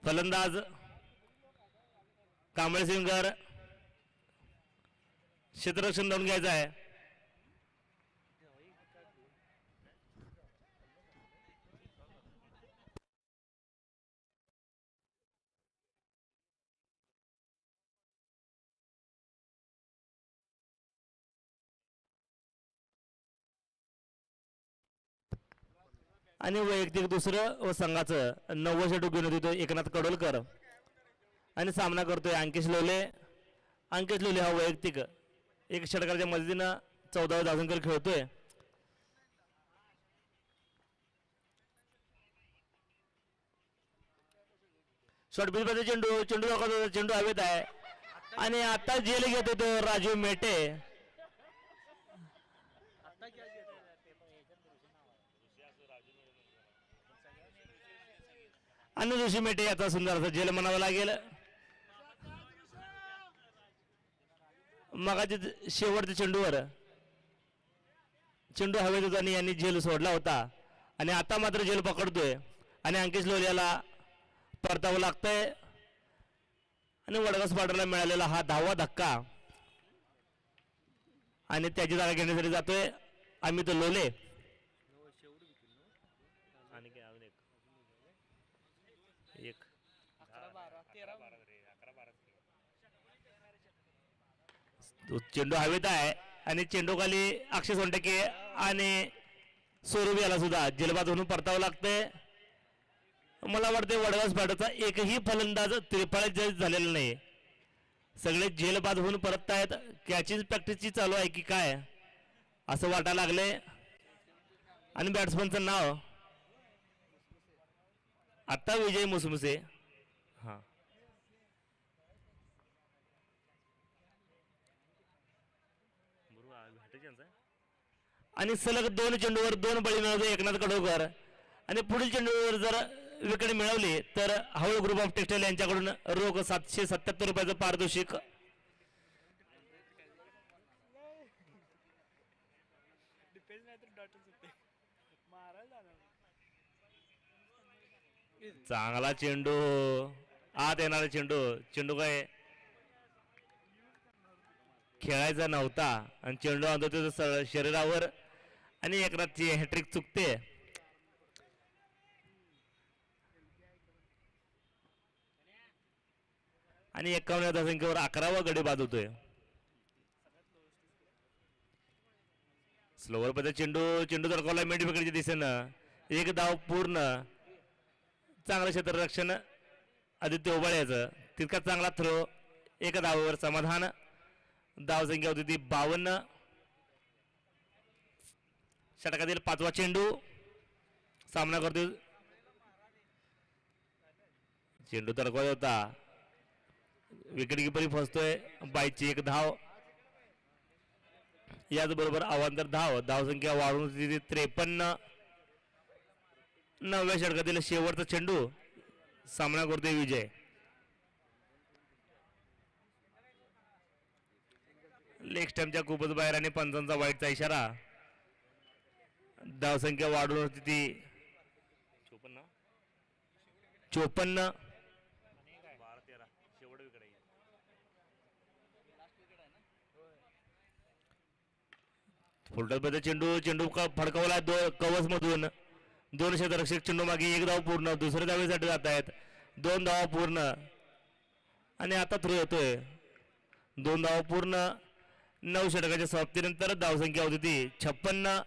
[SPEAKER 1] फलंदाज कांबळे सिंगर क्षेत्ररक्षण लावून घ्यायचं आहे. आणि वैयक्तिक दुसरं व संघाचं 90 षटक घेऊन येतो एकनाथ कडोलकर आणि सामना करतोय अंकिश लोले. अंकिश लोले हा वैयक्तिक एक षटकाच्या मदतीनं 14 धावसंख्येवर खेळतोय. शॉर्ट पिचमध्ये चेंडू चेंडू दाखवतो. चेंडू हवेत आहे आणि आता जेल घेत होतो राजू मेटे.
[SPEAKER 2] आता क्या घेतलं?
[SPEAKER 1] आणि ऋषी मेटे याचा सुंदर असा जेल म्हणावा लागेल. मगाची शेवटच्या चेंडूवर चेंडू हवेत होता आणि यांनी झेल सोडला होता आणि आता मात्र झेल पकडतोय आणि अंकिश लोलियाला परतावं लागतंय आणि वडगाव स्पायडरला मिळालेला हा 10वा धक्का आणि त्याची जागा घेण्यासाठी जातोय अमित लोले.
[SPEAKER 2] नो शेवट घेतली नो.
[SPEAKER 1] आणि काय अजून एक
[SPEAKER 2] 11 12 13
[SPEAKER 1] चेंडू हवेत आहे आणि चेंडू खाली अक्षय सोनटके आणि सौरभ याला सुद्धा जेलबाद होऊन परतावं लागतंय. मला वाटते वडगाव स्पायडरचा एकही फलंदाज त्रिफळात झालेला नाही. सगळे जेलबाद होऊन परत आहेत. कॅचिंग प्रॅक्टिसची चालू आहे की काय असं वाटायला लागले. आणि बॅट्समनचं नाव आता विजय मुसमुसे. हा आणि सलग 2 चेंडूवर 2 बळी मिळवतो एकनाथ कडोकर आणि पुढील चेंडूवर जर विकेट मिळवली तर हाऊल ग्रुप ऑफ टेक्सटाईल यांच्याकडून रोख 777 रुपयाचं पारितोषिक.
[SPEAKER 2] डिफेन्स नाही तर डॉटर सुट्टे मारायला जाणार.
[SPEAKER 1] चांगला चेंडू आत येणारा चेंडू चेंडू काय खेळायचा नव्हता आणि चेंडू आणतो त्याचं शरीरावर आणि एकनाथची हॅट्रिक चुकते. आणि 51 धावसंख्येवर 11वा गडी बाद होतोय. स्लोवर पद्धत चेंडू तरकवला मिड विकेटच्या दिशेनं. एक धाव पूर्ण. चांगलं क्षेत्ररक्षण आदित्य ओबाळ्याचं. तितका चांगला थ्रो. 1 धावावर समाधान. धावसंख्या होती ती 52. षटकातील 5वा चेंडू सामना करतोय. चेंडू तरकवत होता. विकेट किपरही फसतोय. बायची 1 धाव. याचबरोबर अवांतर धावसंख्या वाढून होती 53. 9व्या षटकातील शेवटचा चेंडू सामना करतोय विजय. लेग स्टंपच्या खूपच बाहेर आणि पंचांचा वाईटचा इशारा. धावसंख्या वाढून होती ती 54. फुलटॉसमध्ये चेंडू फडकवला कवच मधून. 2 क्षेत्ररक्षक चेंडू मागे 1 धाव पूर्ण. दुसऱ्या धावेसाठी जात आहेत. 2 धावा पूर्ण आणि आता थ्रो येतोय. 2 धावा पूर्ण. 9 षटकाच्या समाप्तीनंतर धावसंख्या होती ती 56.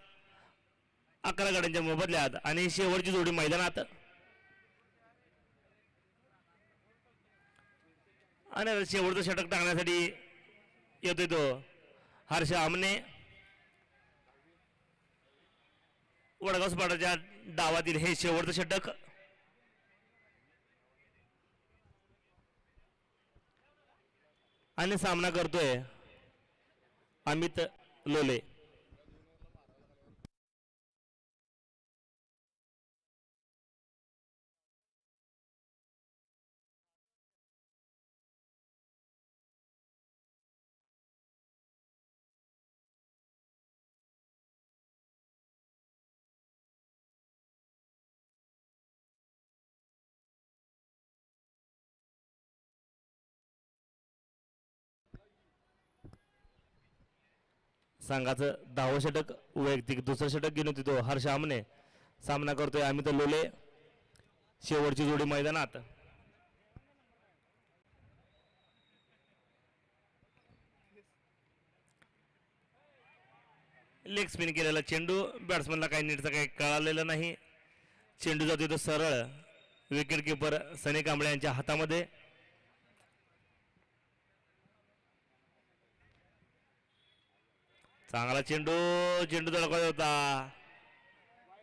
[SPEAKER 1] 11 गड्यांच्या मोबदल्यात आणि शेवटची जोडी मैदानात. आणि शेवटचं षटक टाकण्यासाठी येतोय तो हर्ष आमने. वडगाव स्पाटाच्या डावातील हे शेवटचं षटक. आणि सामना करतोय अमित लोले. संघाचं 10वं षटक वैयक्तिक. दुसरं षटक घेऊन येतो तो हर्ष आमने. सामना करतोय अमित लोले. शेवटची जोडी मैदानात. लेग स्पिन केलेला चेंडू बॅट्समनला काही नीटचं काही कळालेलं नाही. चेंडू जातो तो सरळ विकेट किपर सनी कांबळे यांच्या हातामध्ये. चांगला चेंडू. चेंडू धडकत होता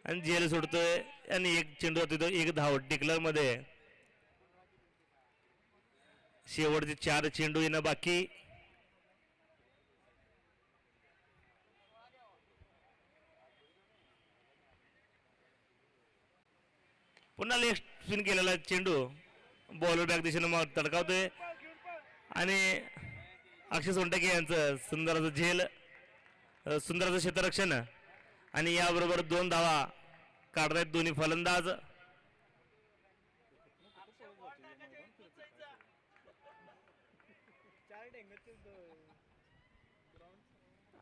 [SPEAKER 1] आणि झेल सोडतोय आणि एक चेंडू होतो तो एक धाव डिक्लर मध्ये. शेवटचे 4 चेंडू येणं बाकी. पुन्हा लेग स्पिन केलेला चेंडू बॉलर बॅक दिशेनं मग तडकावतोय आणि अक्षय सोनटके यांचं सुंदर असं झेल, सुंदर असं क्षेत्ररक्षण आणि याबरोबर 2 धावा काढतायत दोन्ही फलंदाज.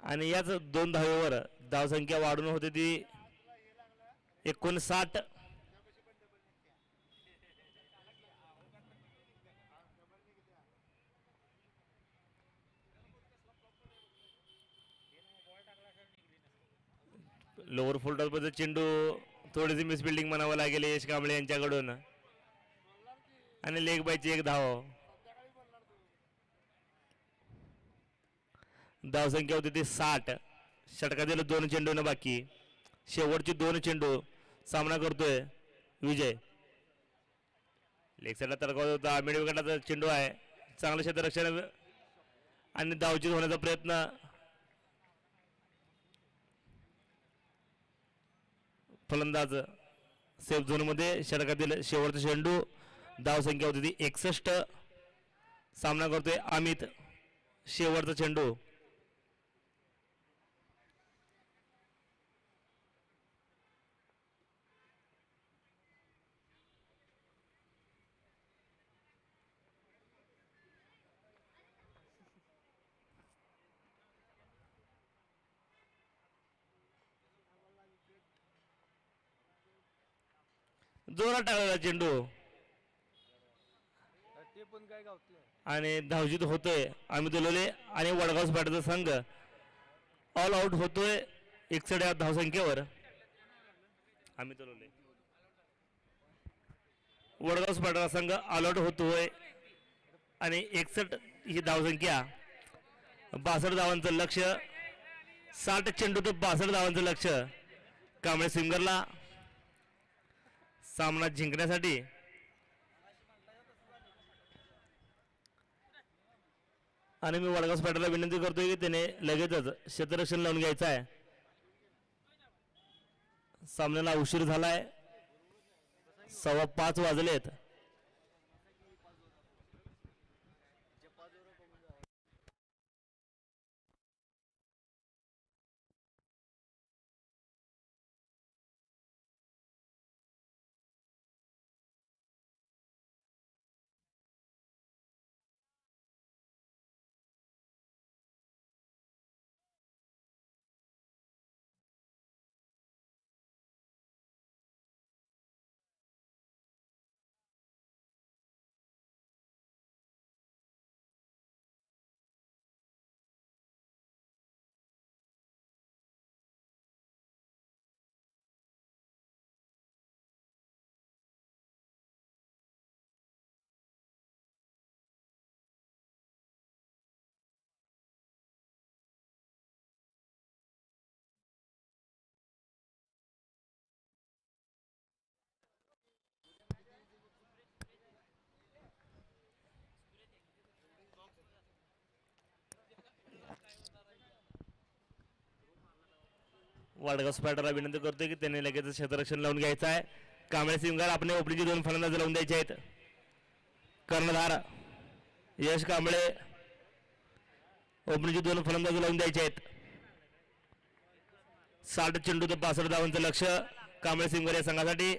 [SPEAKER 1] आणि याच 2 धावेवर धावसंख्या वाढून होते ती 59. लोअर फोल्डर चेंडू थोडीशी मिसबिल्डिंग म्हणावं लागेल यश कांबळे यांच्याकडून आणि लेग बायची 1 धाव. धावसंख्या होती ती 60. षटकातील 2 चेंडू न बाकी. शेवटचे 2 चेंडू. सामना करतोय विजय. लेग साईडला तडकावत होता. मिड विकेटचा चेंडू आहे. चांगलं क्षेत्ररक्षण आणि धावचीत होण्याचा प्रयत्न. फलंदाज सेफ झोन मध्ये. षटकातील शेवटचा चेंडू. धावसंख्या होती ती 61. सामना करतोय अमित. शेवटचा चेंडू. जोरात टाकलेला चेंडू
[SPEAKER 2] ते पण काय गावतलं.
[SPEAKER 1] आणि धावजीत होतोय अमित लोले आणि वडगाव स्पाटाचा संघ ऑल आउट होतोय 61 या धावसंख्येवर. अमित लोले वडगाव स्पाटाचा संघ ऑल आउट होतोय आणि 61 ही धावसंख्या. 62 धावांचं लक्ष. 60 चेंडू तर 62 धावांचं लक्ष कांबळे सिंगरला सामना जिंकण्यासाठी. आणि मी वडगाव स्पाटाला विनंती करतोय की त्याने लगेचच क्षेत्ररक्षण लावून घ्यायचं आहे. सामन्याला उशीर झालाय. 5:15 वाजलेत. वडगाव स्पॅडरला विनंती करतोय की त्यांनी लगेच क्षेत्ररक्षण लावून घ्यायचं आहे. कांबळे सिंगर आपले ओपनिंगचे 2 फलंदाज लावून द्यायचे आहेत. कर्णधार यश कांबळे ओपनिंगचे 2 फलंदाज लावून द्यायचे आहेत. 60 चेंडू तर 65 धावांचं लक्ष कांबळे सिंगर या संघासाठी.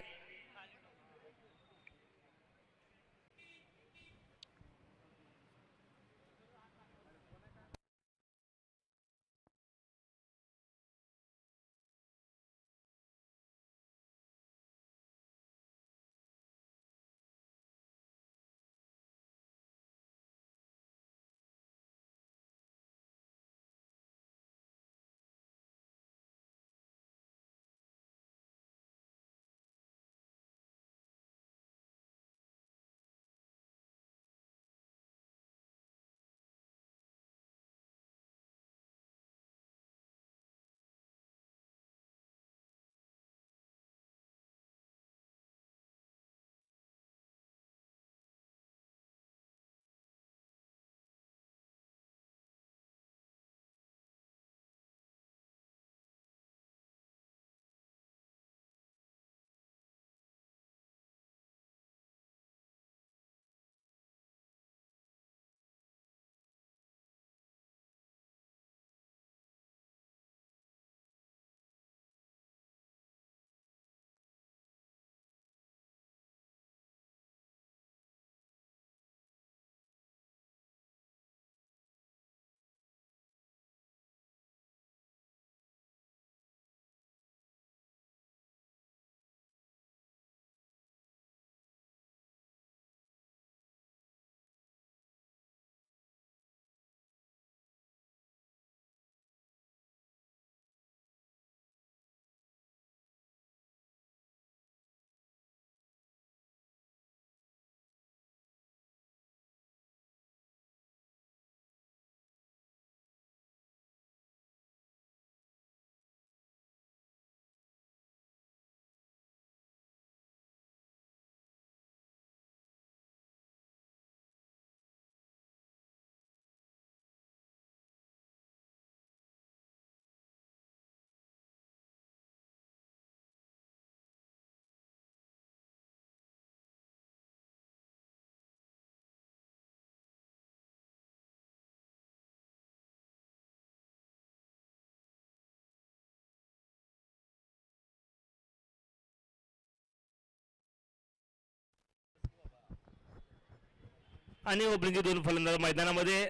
[SPEAKER 1] आणि ओपनिंगचे 2 फलंदाज मैदानामध्ये.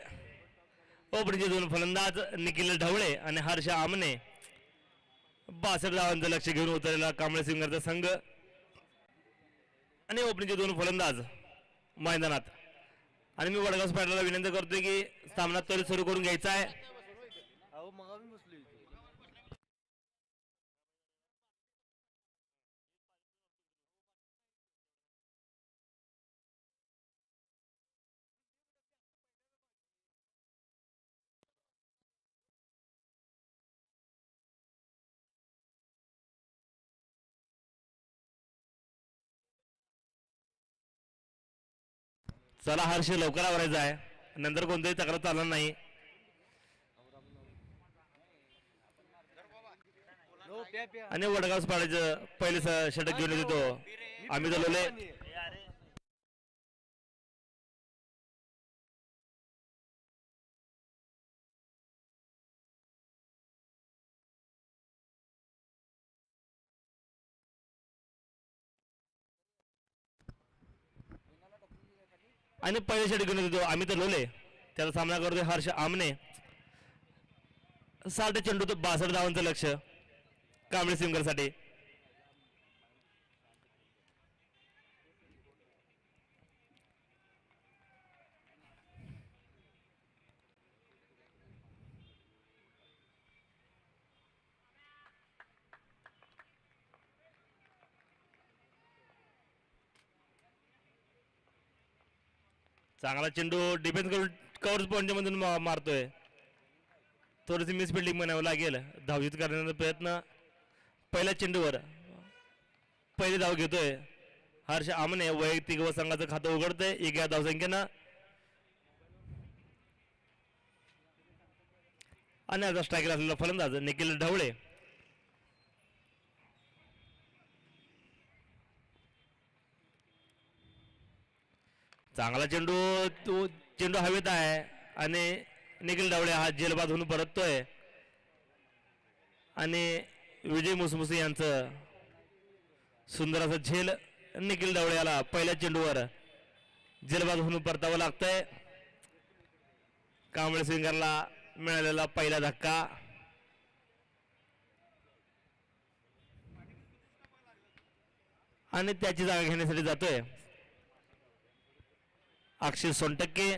[SPEAKER 1] ओपनिंगचे 2 फलंदाज निखिल ढवळे आणि हर्ष आमने. 62 धावांचं लक्ष घेऊन उतरलेला कांबळे सिंगरचा संघ. आणि ओपनिंगचे 2 फलंदाज मैदानात. आणि मी वडगाव स्पॅडरला विनंती करतोय की सामना त्वरित सुरू करून घ्यायचा आहे.
[SPEAKER 2] अहो मग आम्ही बसलो इथे.
[SPEAKER 1] चला हर्ष लवकर आवरायचा आहे, नंतर कोणतेही तक्रार चालणार नाही.
[SPEAKER 2] नो प्या प्या.
[SPEAKER 1] आणि वडगाव स्पॅडरचं पहिले षटक घेऊन येतो अमित लोले. आणि पहिले षटक घेऊन येतो अमित लोले. त्याचा सामना करतोय हर्ष आमने. 60 चेंडू तो 62 धावांचं लक्ष कांबळे सिंगरसाठी. चांगला चेंडू डिफेन्स करून कव्हर पॉईंटच्या मधून मारतोय. थोडीशी मिस फिल्डिंग म्हणावं लागेल. धावजीत करण्याचा प्रयत्न. पहिल्या चेंडूवर पहिली धाव घेतोय हर्ष आमने. वैयक्तिक व संघाचं खातं उघडतंय 1 या धावसंख्येनं. आणि आता स्ट्रायकर असलेला फलंदाज निखिल ढवळे चांगला चेंडू, तो चेंडू हवेत आहे आणि निखिल ढवळे हा झेलबाद परततोय आणि विजय मुसमुसे यांचं सुंदर असं झेल निखिल ढवळे याला पहिल्या चेंडूवर झेलबाद परतावं लागतंय. कांबळे स्विंगरला मिळालेला पहिला धक्का आणि त्याची जागा घेण्यासाठी जातोय अक्षय सोनटक्के,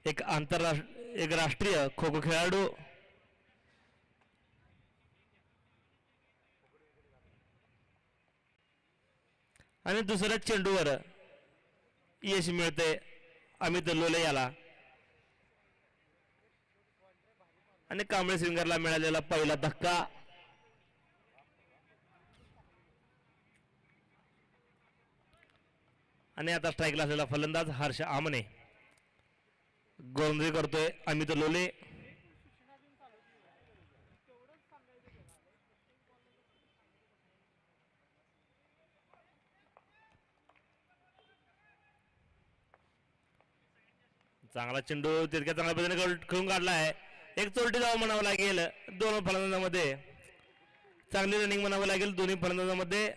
[SPEAKER 1] एक राष्ट्रीय खो खो खेळाडू. आणि दुसऱ्या चेंडूवर यश मिळते अमित लोले याला आणि कांबळे स्विंगरला मिळालेला पहिला धक्का. आणि आता स्ट्राईकला असलेला फलंदाज हर्ष आमने, गोलंदाजी करतोय अमित लोले. चांगला चेंडू तितक्या चांगल्या पद्धतीने खेळून काढला आहे. एक चोरटी धाव म्हणावं लागेल दोन फलंदाजांमध्ये, चांगली रनिंग म्हणावं लागेल दोन्ही फलंदाजांमध्ये.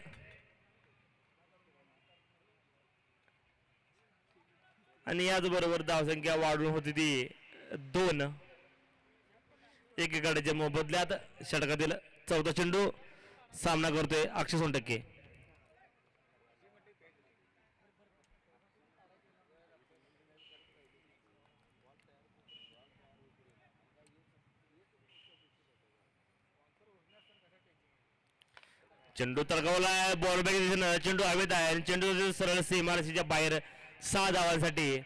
[SPEAKER 1] आणि याचबरोबर धावसंख्या वाढून होती ती 2. एकीकडेच्या मोबदल्यात षटकातील 14 चेंडू सामना करतोय अक्षय सोनटक्के. चेंडू तडकावलाय, बॉल बॅक दिसेन, चेंडू हवेत आहे आणि चेंडू सरळ सीमारेषेच्या बाहेर 6 धावांसाठी.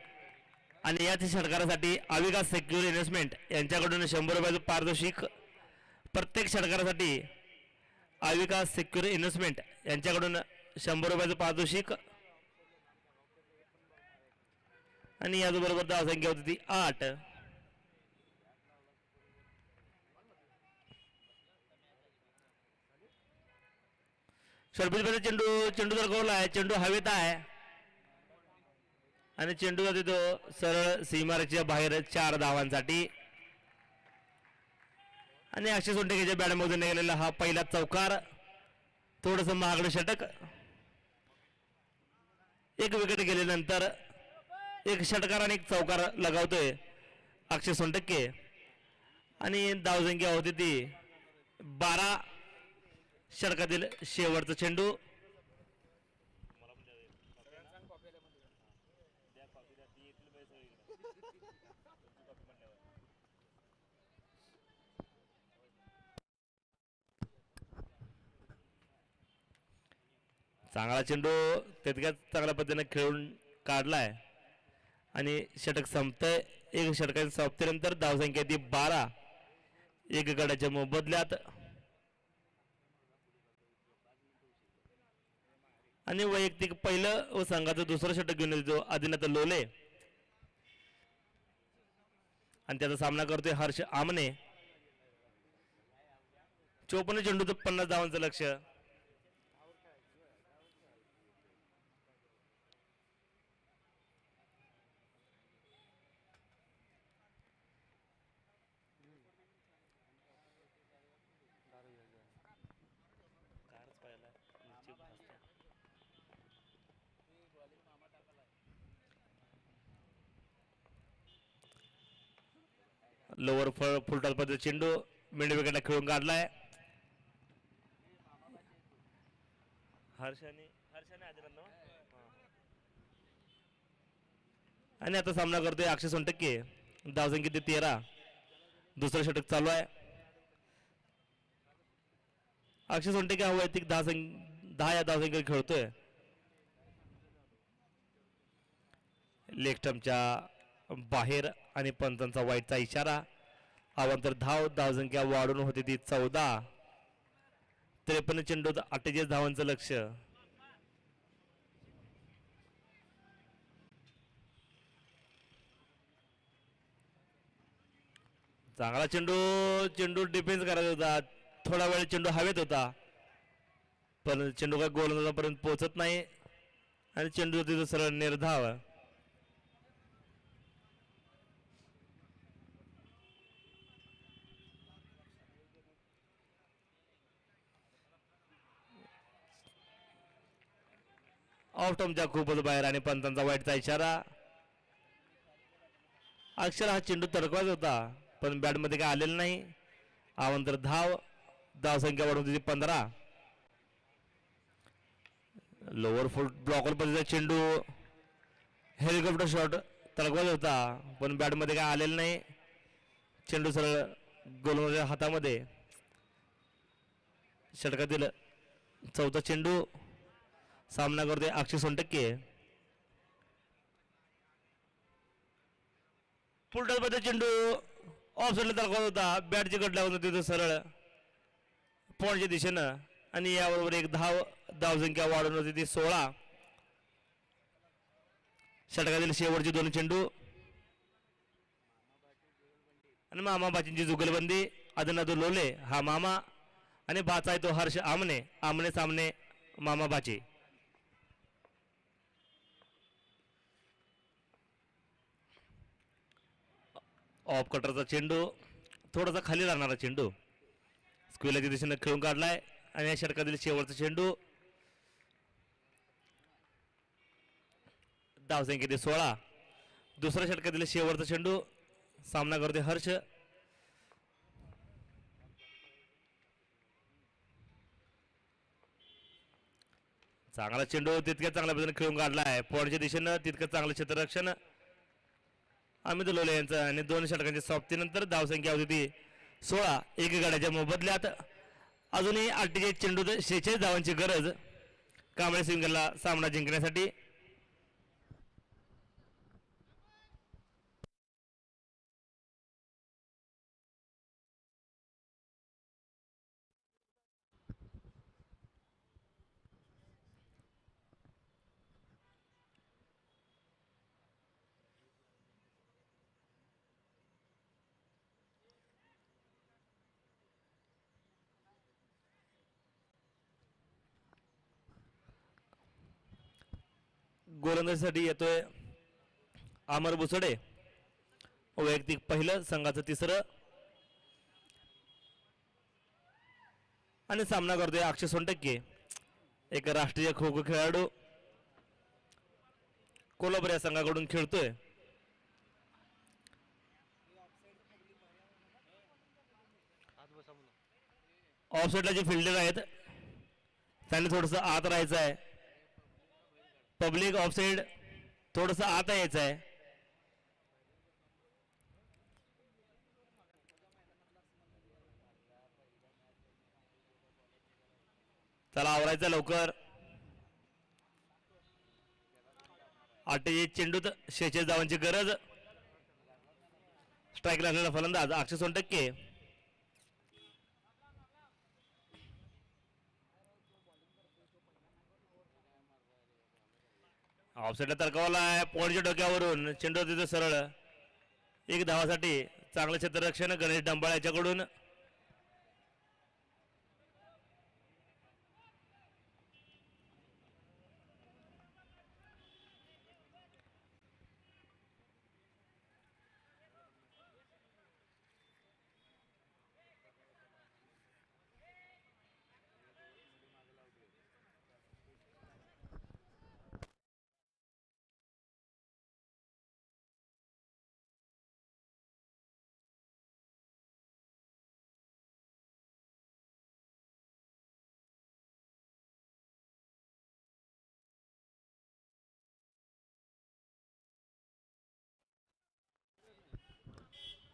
[SPEAKER 1] आणि याच षटकारासाठी अविका सेक्युर इन्व्हेस्टमेंट यांच्याकडून 100 रुपयाचं पारितोषिक. प्रत्येक षटकारासाठी अविका सेक्युर इन्व्हेस्टमेंट यांच्याकडून 100 रुपयाचं पारितोषिक. आणि याचबरोबर धावसंख्या होती ती 8. षटपतीचा चेंडू तडकवला आहे, चेंडू हवेत आहे आणि चेंडू जाते तो सरळ सीमारेषेच्या बाहेर 4 धावांसाठी. आणि अक्षय सोनटक्केच्या बॅटमधून निघालेला हा पहिला चौकार, थोडस महागडं षटक. एक विकेट गेल्यानंतर एक षटकार आणि एक चौकार लगावतोय अक्षय सोनटक्के. आणि धावसंख्या होती ती 12. षटकातील शेवटचा चेंडू. चांगला चेंडू तितक्याच चांगल्या पद्धतीने खेळून काढलाय आणि षटक संपतंय. एक षटकाच्या समाप्तीनंतर धावसंख्या ती 12. एक गडाच्या मोबदल्यात. आणि वैयक्तिक पहिलं व संघाचं दुसरं षटक घेऊन येतो आदिनाथ लोले आणि त्याचा सामना करतोय हर्ष आमने. 54 चेंडूचं 50 धावांचं लक्ष. लोअर फुलटॉस पद्धती चेंडू मिड विकेटला खेळून काढलाय हर्षाने. आणि आता सामना करतोय अक्षय सोनटक्के. धावसंख्या ती 13. दुसरं षटक चालू आहे. अक्षय सोनटक्के हा वैयक्तिक 10 या धावसंख्येवर खेळतोय. लेग स्टंपच्या बाहेर आणि पंचांचा वाईटचा इशारा. अवांतर धावसंख्या वाढून होती ती 14. 53 चेंडू 48 धावांचं लक्ष. चांगला चेंडू डिफेन्स करायचा होता. थोडा वेळ चेंडू हवेत होता पण चेंडू काय गोलंदाजापर्यंत पोहोचत नाही आणि चेंडू तिथं सरळ निर्धाव. ऑफ टॉमच्या खूपच बाहेर आणि पंतांचा वाईटचा इशारा. अक्षर हा चेंडू तडकवायचा होता पण बॅटमध्ये काय आलेलं नाही. आवांतर धाव संख्या वाढून तिथे 15. लोअर फुट ब्लॉकर पद्धतीचा चेंडू हेलिकॉप्टर शॉट तडकवायचा होता पण बॅटमध्ये काय आलेलं नाही. चेंडू सरळ गोलंदाजाच्या हातामध्ये. षटकातील चौथा चेंडू. सामना करतोय अक्षय सोनटक्के. पुलटॉसमध्ये चेंडू ऑफ साईडला तडकवत होता. बॅटची गट लावून होती सरळ पॉईंटच्या दिशेनं आणि याबरोबर एक धावसंख्या वाढून होती ती 16. षटकातील शेवटचे दोन चेंडू आणि मामा बाचींची जुगलबंदी. अदनादू लोले हा मामा आणि बाचा आहे तो हर्ष आमने. आमने सामने मामा बाचे. ऑफ कटरचा चेंडू थोडासा खाली राहणारा चेंडू स्क्वेअरच्या दिशेनं खेळून काढलाय आणि या षटकातील शेवटचा चेंडू. धावसंख्या ते 16. दुसऱ्या षटकातील शेवटचा चेंडू. सामना करते हर्ष. चांगला चेंडू तितक्या चांगल्या पद्धतीने खेळून काढलाय पॉईंटच्या दिशेनं. तितकं चांगलं क्षेत्ररक्षण अमित लोले यांचं आणि 2 षटकांच्या समाप्तीनंतर धावसंख्या होती ती 16. एक गड्याच्या मोबदल्यात अजूनही 48 चेंडू 46 धावांची गरज कांबळे सिंगलला सामना जिंकण्यासाठी. गोलंदाजीसाठी येतोय अमर बुसडे. वैयक्तिक पहिलं, संघाचं तिसरं आणि सामना करतोय अक्षय सोनटक्के, एक राष्ट्रीय खो खो खेळाडू कोल्हापूर या संघाकडून खेळतोय. ऑफ साईडला जे फिल्डर आहेत त्यांनी थोडस आत राहायचं आहे. पब्लिक ऑफ साईड थोडस आत यायचं आहे. चला आवरायचं लवकर. 48 चेंडूत 46 धावांची गरज. स्ट्राईक लागलेला फलंदाज अक्षय सोनटक्के. ऑफसाईडला तडकावला आहे पॉईंटच्या डोक्यावरून. चेंडू तिथं सरळ एक धावासाठी चांगलं क्षेत्ररक्षण गणेश डंबाळ याच्याकडून.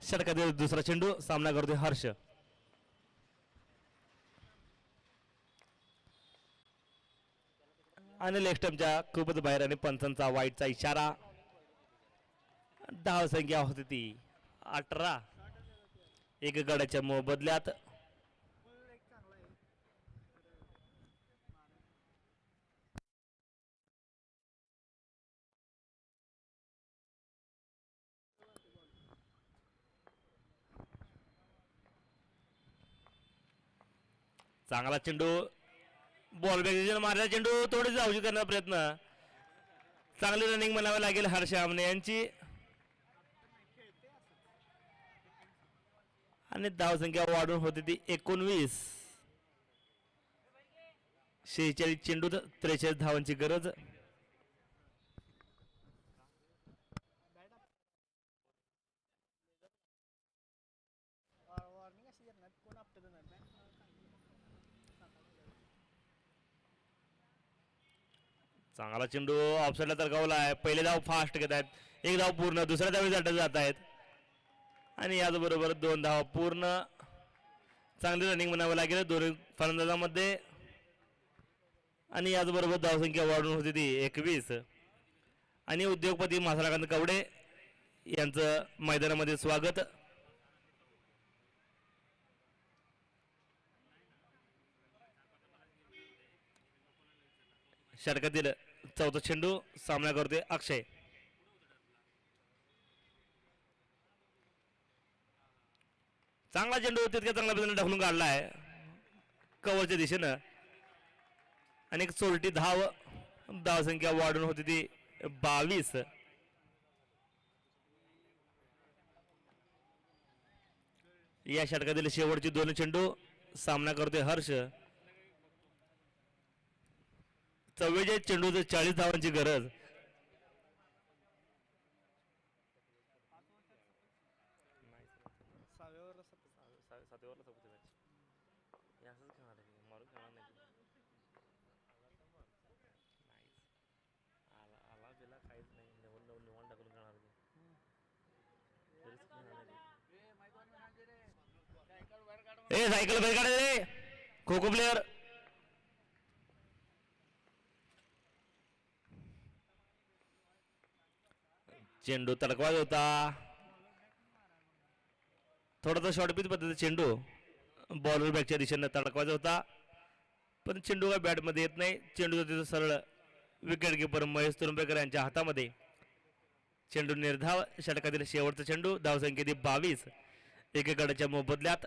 [SPEAKER 1] षटकातील दुसरा चेंडू. सामना करतोय हर्ष. आणि लेग स्टंपच्या खूपच बाहेर आणि पंचांचा वाईटचा इशारा. धाव संख्या होती ती 18. एक गड्याच्या मोबदल्यात चांगला चेंडू. बॉल बॅग मारला चेंडू. थोडीशी धावशी करण्याचा प्रयत्न. चांगली रनिंग म्हणावी लागेल हर्ष आमने यांची. आणि धावसंख्या वाढून होती ती 19. 46 चेंडूत 43 धावांची गरज. चांगला चेंडू ऑफसाईडला तरकावला आहे. पहिले धाव फास्ट घेत आहेत, एक धाव पूर्ण, दुसऱ्या धावेसाठी जात आहेत आणि याचबरोबर 2 धाव पूर्ण. चांगली रनिंग म्हणावं लागेल दोन्ही फलंदाजांमध्ये आणि याचबरोबर धावसंख्या वाढून होती ती 21. आणि उद्योगपती मासराकांत कवडे यांचं मैदानामध्ये स्वागत. षटकातील चौथा चेंडू सामना करतोय अक्षय. चांगला चेंडू तितक्या चांगल्या पद्धतीने ढकलून काढला आहे कव्हरच्या दिशेनं आणि एक सोलटी धाव. धावसंख्या वाढून होती ती 22. या षटकातील शेवटचे 2 चेंडू सामना करतोय हर्ष. 44 चेंडू 40 धावांची गरज. ए सायकल बाहेर काढा रे खो खो प्लेअर. चेंडू तडकवायचा होता, थोडासा शॉर्ट पिच पद्धतीचा चेंडू बॉलर बॅकच्या दिशेनं तडकवायचा होता पण चेंडू काय बॅटमध्ये येत नाही. चेंडू तिथं सरळ विकेट किपर महेश तुरुंबेकर यांच्या हातामध्ये. चेंडू निर्धाव. षटकातील शेवटचा चेंडू धावसंख्या 22 एकेकडच्या मोबदल्यात.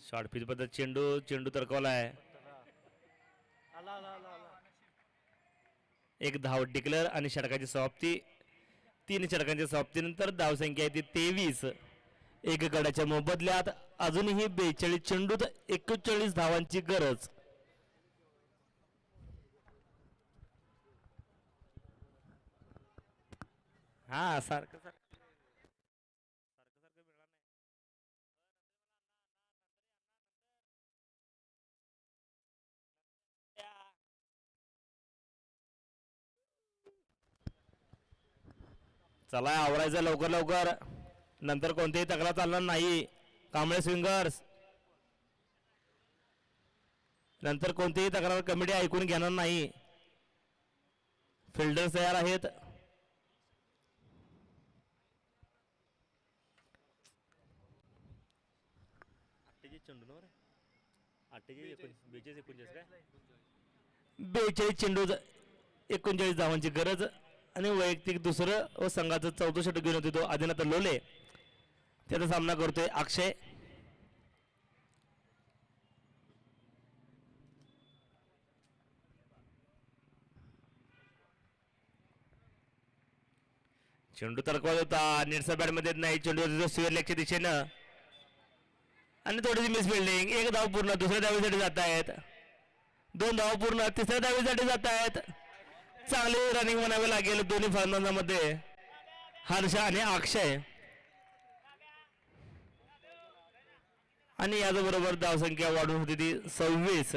[SPEAKER 1] शॉर्ट पिच पद्धत चेंडू तरकवला आहे. एक धाव डिक्लेअर आणि षटकाची समाप्ती. 3 षटकांच्या समाप्तीनंतर धावसंख्या आहे ती 23 एकेकड्याच्या मोबदल्यात. अजूनही 42 चेंडूत 41 धावांची गरज. हा सारखं चला आवरायचं लवकर लवकर, नंतर कोणतीही तक्रार चालणार नाही. कांबळे स्विंगर्स नंतर कोणतीही तक्रार कमिटी ऐकून घेणार नाही. फिल्डर्स तयार आहेत. बेचाळीस चेंडू 39 धावांची गरज आणि वैयक्तिक दुसरं व संघाचं 14 षटक घेऊन होते तो आदिनाथ लोले. त्याचा सामना करतोय अक्षय. चेंडू तरकवत होता, निरसा बॅटमध्ये नाही. चेंडू स्क्वेअर लेगच्या दिशेनं आणि थोडीशी मिस फिल्डिंग. एक धाव पूर्ण, दुसऱ्या धावेसाठी जात आहेत. 2 धाव पूर्ण, तिसऱ्या धावेसाठी जात आहेत. चांगली रनिंग म्हणावे लागेल दोन्ही फलंदाजांमध्ये हर्ष आणि अक्षय. आणि याचबरोबर धावसंख्या वाढून होती ती 26.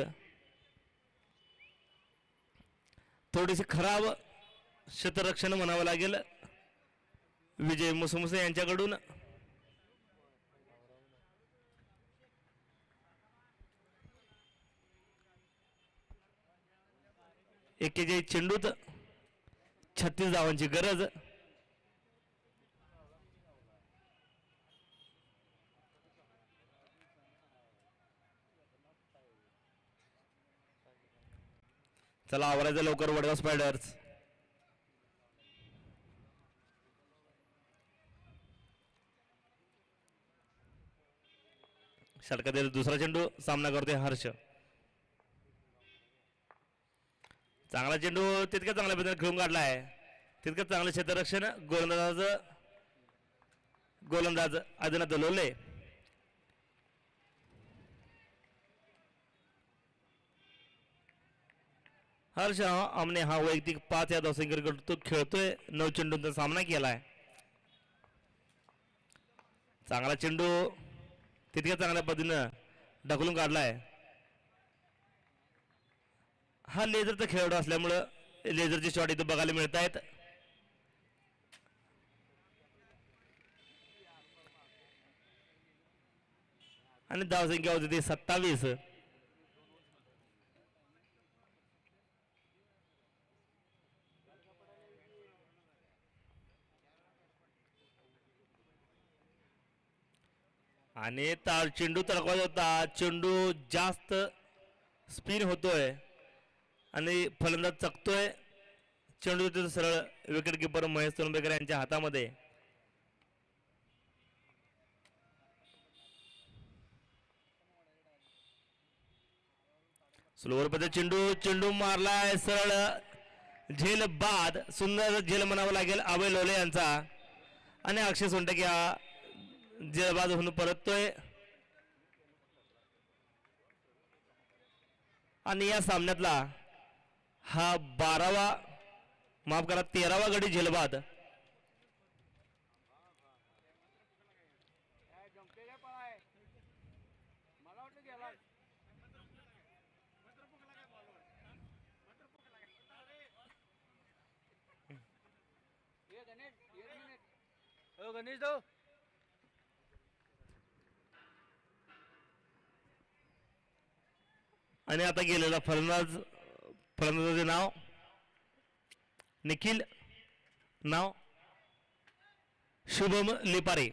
[SPEAKER 1] थोडीशी खराब क्षेत्ररक्षण म्हणावं लागेल विजय मुसमुसे यांच्याकडून. एकेचाळीस चेंडूत 36 धावांची गरज. चला आवरायचं लवकर वडगाव स्पायडर्स. षटकातील दुसरा चेंडू सामना करतोय हर्ष. चांगला चेंडू तितक्या चांगल्या पद्धतीने खेळून काढला आहे. तितकं चांगलं क्षेत्ररक्षण गोलंदाज आदिनाथ लोले. हर्ष आमने हा वैयक्तिक 5 धावसंख्येकडून तो खेळतोय. 9 चेंडूंचा सामना केलाय. चांगला चेंडू तितक्या चांगल्या पद्धतीनं ढकलून काढलाय. हा लेझरचा खेळाडू असल्यामुळं लेझरचे शॉट इथं बघायला मिळत आहेत. आणि धावसंख्या होती ती 27. आणि चेंडू तडकवायचा होता. चेंडू जास्त स्पिन होतोय आणि फलंदाज चकतोय. चेंडू तिथं सरळ विकेट किपर महेश तोंडबेकर यांच्या हातामध्ये. स्लोवर पद्धत चेंडू मारलाय सरळ झेल बाद. सुंदर झेल म्हणावं लागेल अभय लोले यांचा. आणि अक्षय सोनटके हा झेल बाद होऊन परततोय. आणि या सामन्यातला हा 12वा माफ करा 13वा गडी झेलबाद.
[SPEAKER 2] गणेश जाऊ.
[SPEAKER 1] आणि आता गेलेला फलंदाजाचे नाव निखिल, नाव शुभम लिपारे.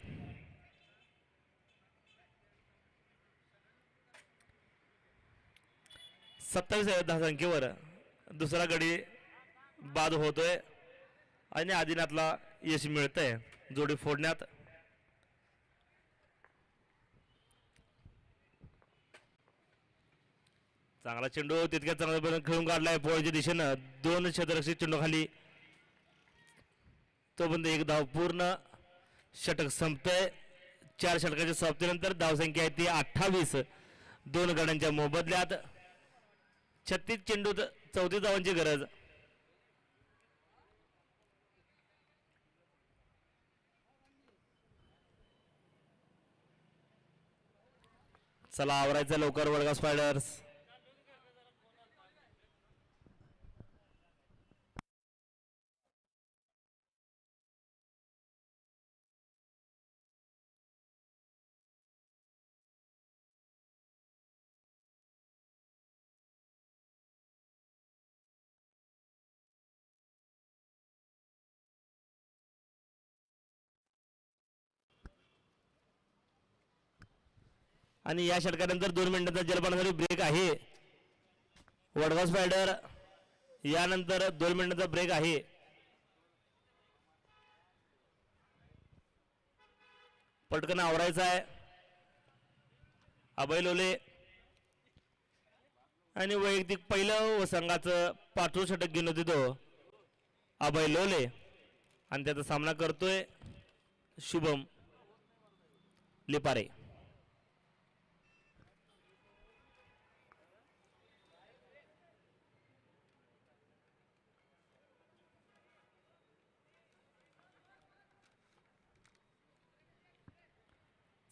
[SPEAKER 1] धावसंख्येवर दुसरा गडी बाद होतोय आणि आदिनाथला यश मिळतंय जोडी फोडण्यात. चांगला चेंडू तितक्या चांगल्या खेळून काढलाय पोळच्या दिशेनं. 2 क्षेत्ररक्षक चेंडू खाली. तोपर्यंत एक धाव पूर्ण. षटक संपतंय. 4 षटकाच्या समाप्तीनंतर धावसंख्या आहे ती 28. 2 गड्यांच्या मोबदल्यात 36 चेंडूत 34 धावांची गरज. चला आवरायचं लवकर वडगाव स्पायडर्स. आणि या षटकानंतर 2 मिनिटांचा जलपानासाठी ब्रेक आहे. वडगाव स्पायडर यानंतर 2 मिनिटांचा ब्रेक आहे. पटकन आवरायचा आहे. अभय लोले आणि वैयक्तिक पहिलं व संघाचं 5वं षटक घेऊन होते तो अभय लोले. आणि त्याचा सामना करतोय शुभम लिपारे.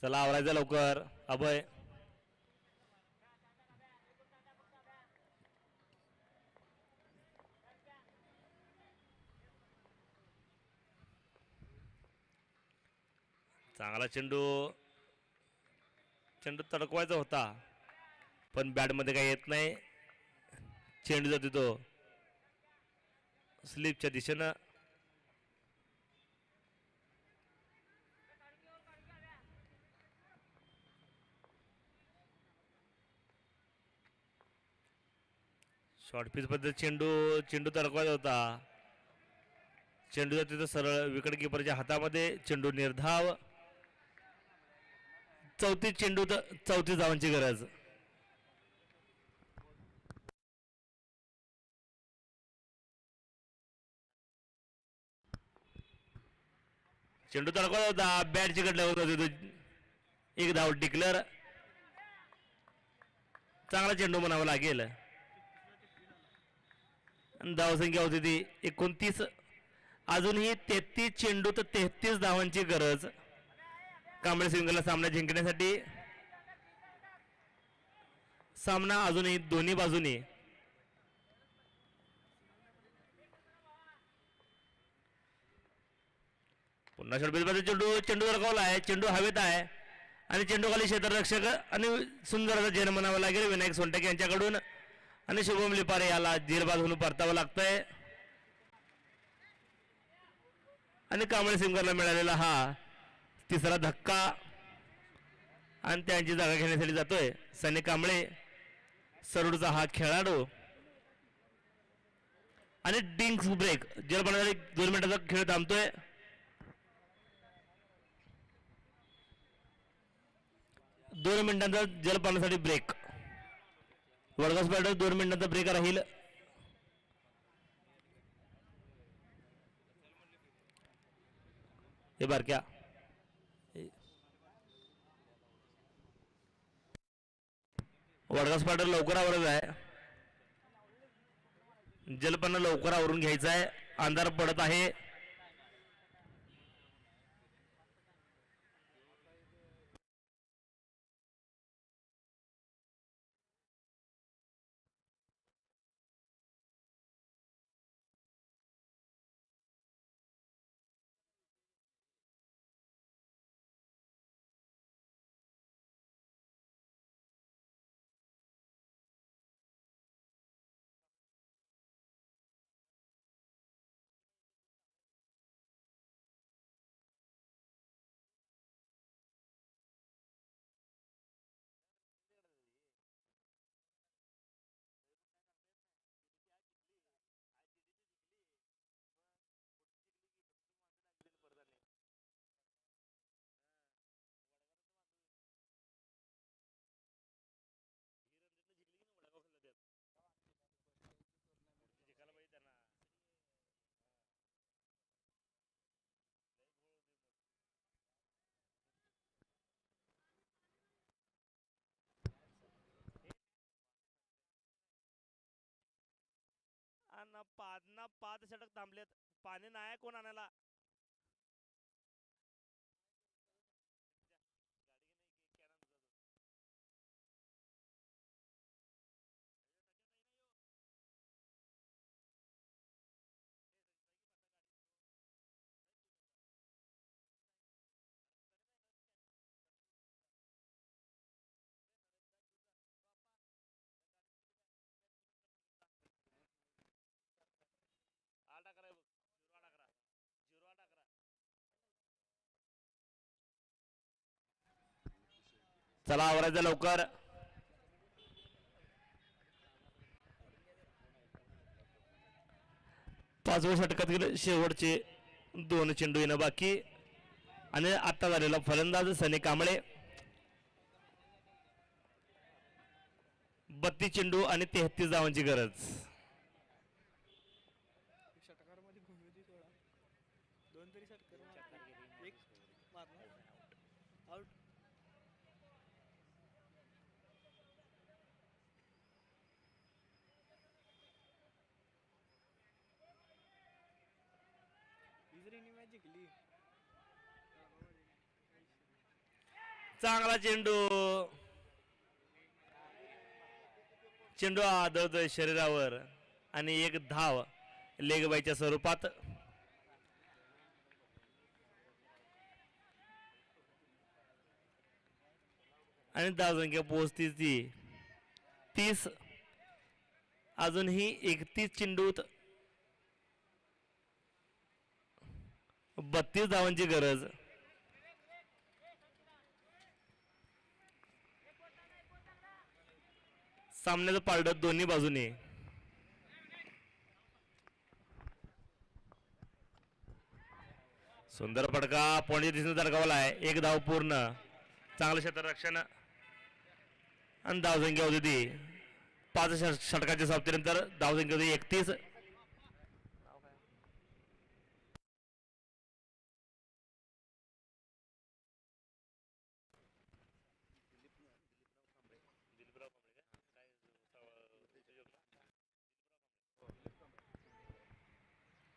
[SPEAKER 1] चला आवरायचं लवकर. अभय चांगला चेंडू तडकवायचा होता पण बॅटमध्ये काही येत नाही. चेंडू जातो तो स्लिपच्या दिशेनं. शॉर्ट पिच पद्धत चेंडू तडकवायचा होता. चेंडू जातो तो सरळ विकेट किपरच्या हातामध्ये. चेंडू निर्धाव. 34 चेंडूत 34 धावांची गरज. चेंडू तडकवायचा होता. बॅट चिकटला होता. एक धाव डिक्लेअर. चांगला चेंडू म्हणावा लागेल. धावसंख्या होती ती 29. अजूनही 33 चेंडू तर 33 धावांची गरज. कांबळे स्विंगरला सामना जिंकण्यासाठी. सामना अजूनही दोन्ही बाजूनी. पुन्हा षटबिंदूमध्ये चेंडू धडकवला आहे. चेंडू हवेत आहे आणि चेंडू खाली क्षेत्ररक्षक आणि सुंदर असा झेल म्हणावं लागेल विनायक सोनटके यांच्याकडून. आणि शुभम लिपारे याला झेलबाद होऊन परतावं लागतंय. आणि कांबळे सिंगरला मिळालेला हा तिसरा धक्का आणि त्यांची जागा घेण्यासाठी जातोय सनी कांबळे, सरूडचा हा खेळाडू. आणि डिंक्स ब्रेक जलपानासाठी 2 मिनिटाचा खेळ थांबतोय. दोन मिनिटांचा जलपानासाठी ब्रेक. वडगाव स्पायडर्स 2 मिनिटांचा ब्रेक राहील. हे बारक्या वडगाव स्पायडर लवकर आवरत आहे. जलपान लवकर आवरून घ्यायचं आहे. अंधार पडत आहे. पाच षटक थांबलेत. पाणी नाही कोण आणायला. चला आवरायचं लवकर. पाचव्या षटकातील शेवटचे 2 चेंडू येणं बाकी. आणि आता झालेला फलंदाज सनी कांबळे. 32 चेंडू आणि 33 धावांची गरज.
[SPEAKER 2] षटकामध्ये घुमू दे थोडा. 2 तरी षटकार मारणार. एक मारणार आउट. इजरीने मॅच जिंकली.
[SPEAKER 1] चांगला चेंडू. चेंडू आदळतोय शरीरावर आणि एक धाव लेग बायच्या स्वरूपात. आणि धावसंख्या पोहोचती 30. अजूनही 31 चेंडूत 32 धावांची गरज. सामन्याचं पारडं दोन्ही बाजूने. सुंदर फटका पॉइंटच्या दिशेने धडकावला आहे. 1 धाव पूर्ण. चांगलं क्षेत्ररक्षण आणि धावसंख्या होती 5 षटकाच्या समाप्तीनंतर धावसंख्या होती 31.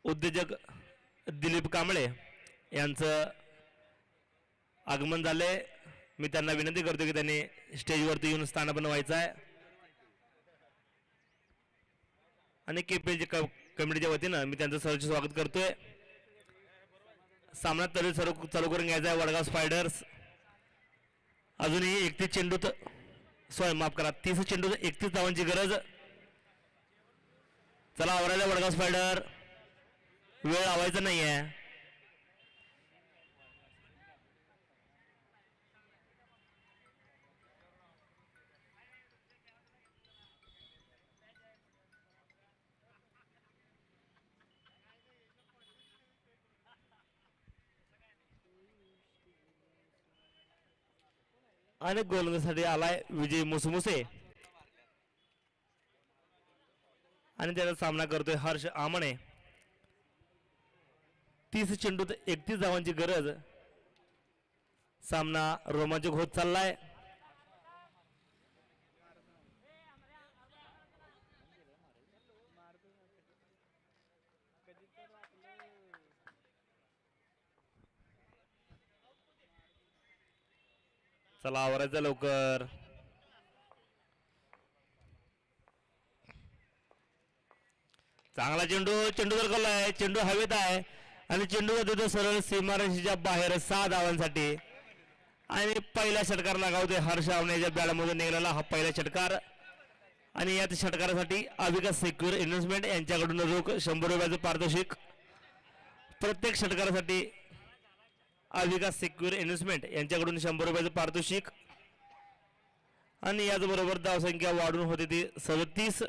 [SPEAKER 1] उद्योजक दिलीप कांबळे यांचं आगमन झाले. मी त्यांना विनंती करतो की त्यांनी स्टेजवरती येऊन स्थानापन्न व्हायचं आहे. आणि केपीएलची कमिटीच्या वतीनं मी त्यांचं सहर्ष स्वागत करतोय. सामना तरी चालू करून घ्यायचा आहे वडगाव स्पायडर्स. अजूनही 31 चेंडूत माफ करा 30 चेंडूत 31 धावांची गरज. चला आवरायला वडगाव स्पायडर, वेळ लावायचा नाहीये. आणि गोलंदाजीसाठी आलाय विजय मुसमुसे आणि त्याचा सामना करतोय हर्ष आमणे. 30 चेंडूत 31 धावांची गरज. सामना रोमांचक होत चाललाय. चला आवरायचं लवकर. चांगला चेंडू तर आहे. चेंडू हवेत आहे आणि चेंडू जातो सरळ सीमारेषेच्या बाहेर 6 धावांसाठी. आणि पहिला षटकार लगावतोय हर्ष आवण्याच्या बॅटमधून निघालेला हा पहिला षटकार. आणि या षटकारासाठी अविका सिक्युअर इन्व्हेस्टमेंट यांच्याकडून रोख 100 रुपयाचं पारितोषिक. प्रत्येक षटकारासाठी अविका सिक्युअर इन्व्हेस्टमेंट यांच्याकडून 100 रुपयाचं पारितोषिक. आणि याचबरोबर धावसंख्या वाढून होते ती 37.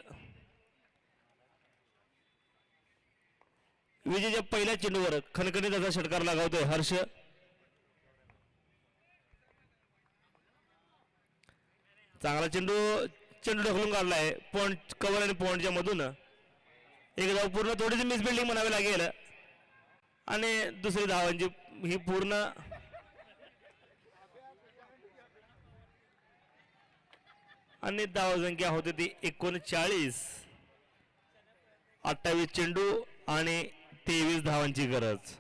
[SPEAKER 1] विजयच्या पहिल्या चेंडूवर खणखणीत असा षटकार लगावतोय हर्ष. चांगला चेंडू ढकलून काढलाय पॉइंट कव्हर आणि पॉइंटच्या मधून. एक धाव पूर्ण, थोडीशी मिसबिल्डिंग म्हणावी लागेल. आणि दुसरी धावांची ही पूर्ण. आणि धावसंख्या होती ती 39. 28 चेंडू आणि 23 धावांची गरज.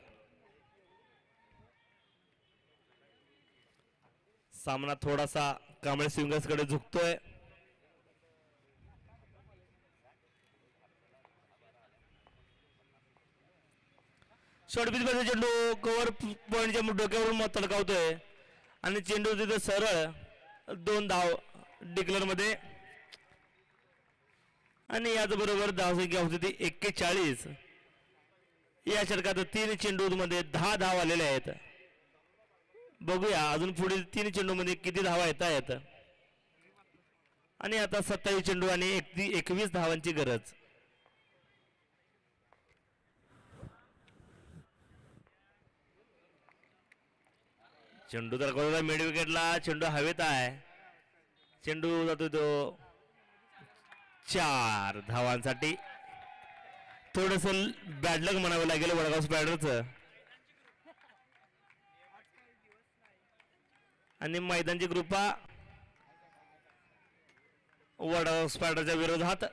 [SPEAKER 1] सामना थोडासा कांबळे स्विंगर्स कडे झुकतोय. शॉर्ट पिच मध्ये चेंडू कव्हर पॉइंटच्या डोक्यावरून तडकावतोय आणि चेंडू तिथे सरळ 2 धाव डिक्लेअर मध्ये. आणि याचबरोबर धावसंख्या होती ती 41. या षटकात 3 चेंडू मध्ये 10 धाव आलेले आहेत. बघूया अजून पुढील 3 चेंडू मध्ये किती धावा येत आहेत. आणि आता 27 चेंडू आणि 21 धावांची गरज. चेंडू तर मिड विकेटला. चेंडू हवेत आहे. चेंडू जातो तो 4 धावांसाठी. थोडस बॅडलक म्हणावं लागेल वडगाव स्पायडरचं. आणि मैदानची कृपा वडगाव स्पायडरच्या विरोधात.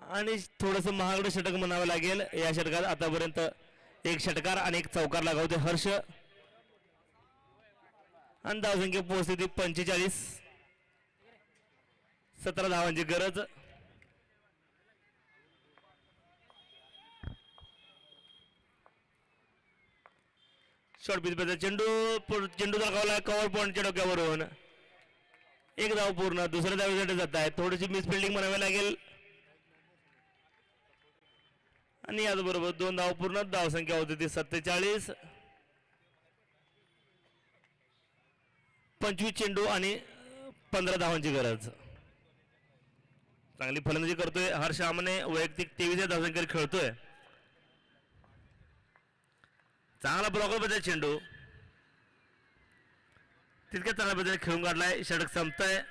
[SPEAKER 1] आणि थोडस महागड षटक म्हणावं लागेल. या षटकात आतापर्यंत 1 षटकार आणि 1 चौकार लगावते हर्ष. आणि धावसंख्या पोहोचते ती 45. 17 धावांची गरज. शॉर्ट पिच चेंडू दाखवला कव्हर पॉइंटच्या डोक्यावरून. 1 धाव पूर्ण. दुसऱ्या धावेसाठी जात आहे. थोडीशी मिसफिल्डिंग म्हणावी लागेल. आणि याचबरोबर 2 धाव पूर्ण. धावसंख्या होती ती 47. 25 चेंडू आणि 15 धावांची गरज. चांगली फलंदाजी करतोय हर्ष आमने. वैयक्तिक 23 धावसंख्येवर खेळतोय. चांगला ब्लॉकर बद्दल चेंडू तितक्या चांगल्या पद्धतीने खेळून काढलाय. षटक संपतंय.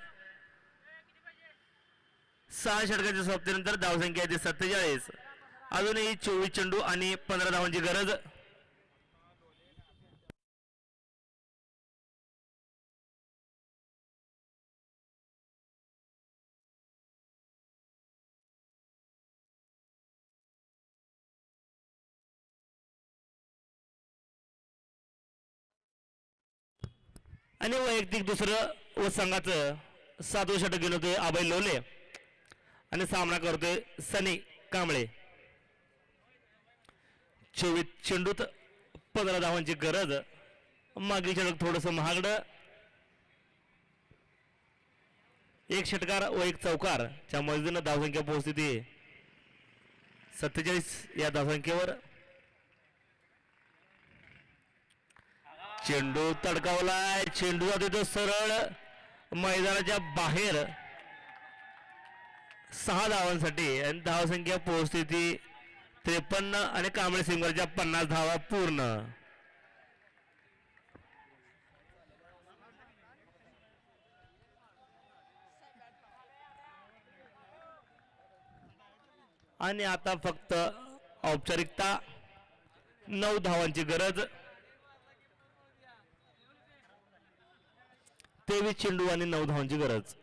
[SPEAKER 1] 6 षटकाच्या समाप्तीनंतर धावसंख्या आहे 47. अजूनही 24 चेंडू आणि 15 धावांची गरज. आणि वैयक्तिक दुसरं व संघाचं 7वं षटक घेऊन होते अभय लोले आणि सामना करतोय सनी कांबळे. 24 चेंडूत 15 धावांची गरज. मागील षटक थोडस महागडं. एक षटकार व एक चौकार च्या मदतीनं धावसंख्या पोहोचते 47 या धावसंख्येवर. चेंडू तडकावलाय. चेंडू जातो तो सरळ मैदानाच्या बाहेर 6 धावांसाठी आणि धावसंख्या पोहोचते ती 53 आणि कांबळे सिंगरच्या 50 धावा पूर्ण. आणि आता फक्त औपचारिकता. 9 धावांची गरज. 23 चेंडू आणि 9 धावांची गरज.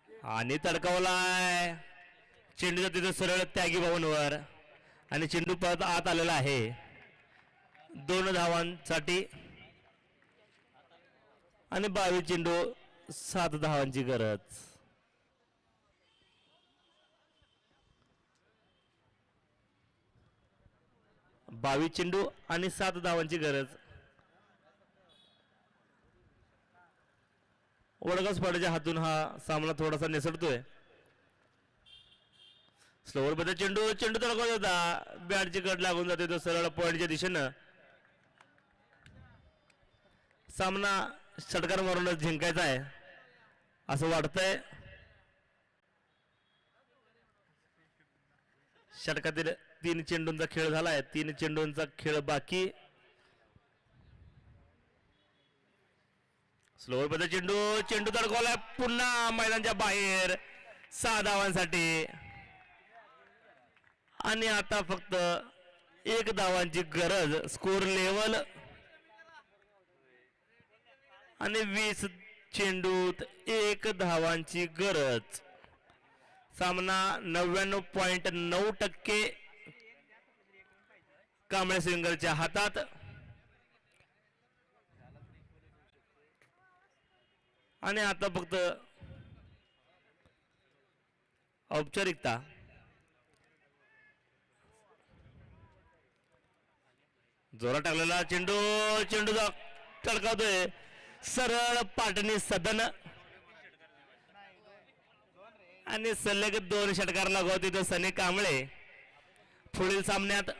[SPEAKER 1] आणि तडकावलाय. चेंडूचा तिथे सरळ त्यागी भवनवर आणि चेंडू परत आत आलेला आहे 2 धावांसाठी आणि 22 चेंडू 7 धावांची गरज. बावीस चेंडू आणि 7 धावांची गरज. वडगाव स्पर्धेच्या हातून हा सामना थोडासा निसटतोय. स्लोवर मध्ये चेंडू तडकवत होता. बॅटची कट लागून जाते तो सरळ पॉइंटच्या दिशेनं. सामना षटकार मारूनच जिंकायचा आहे असं वाटतंय. षटकातील 3 चेंडूंचा खेळ झालाय. 3 चेंडूंचा खेळ बाकी. स्लोवर मध्ये चेंडू तडकवलाय पुन्हा मैदानाच्या बाहेर 6 धावांसाठी आणि आता फक्त 1 धावांची गरज. स्कोर लेवल आणि 20 चेंडूत 1 धावांची गरज. सामना 99.9% कांबळे सिंगरच्या हातात. आणि आता फक्त औपचारिकता. जोरात टाकलेला चेंडू तडकावतोय सरळ पाटणी सदन आणि सलग 2 षटकार लागवत तिथं सनी कांबळे. पुढील सामन्यात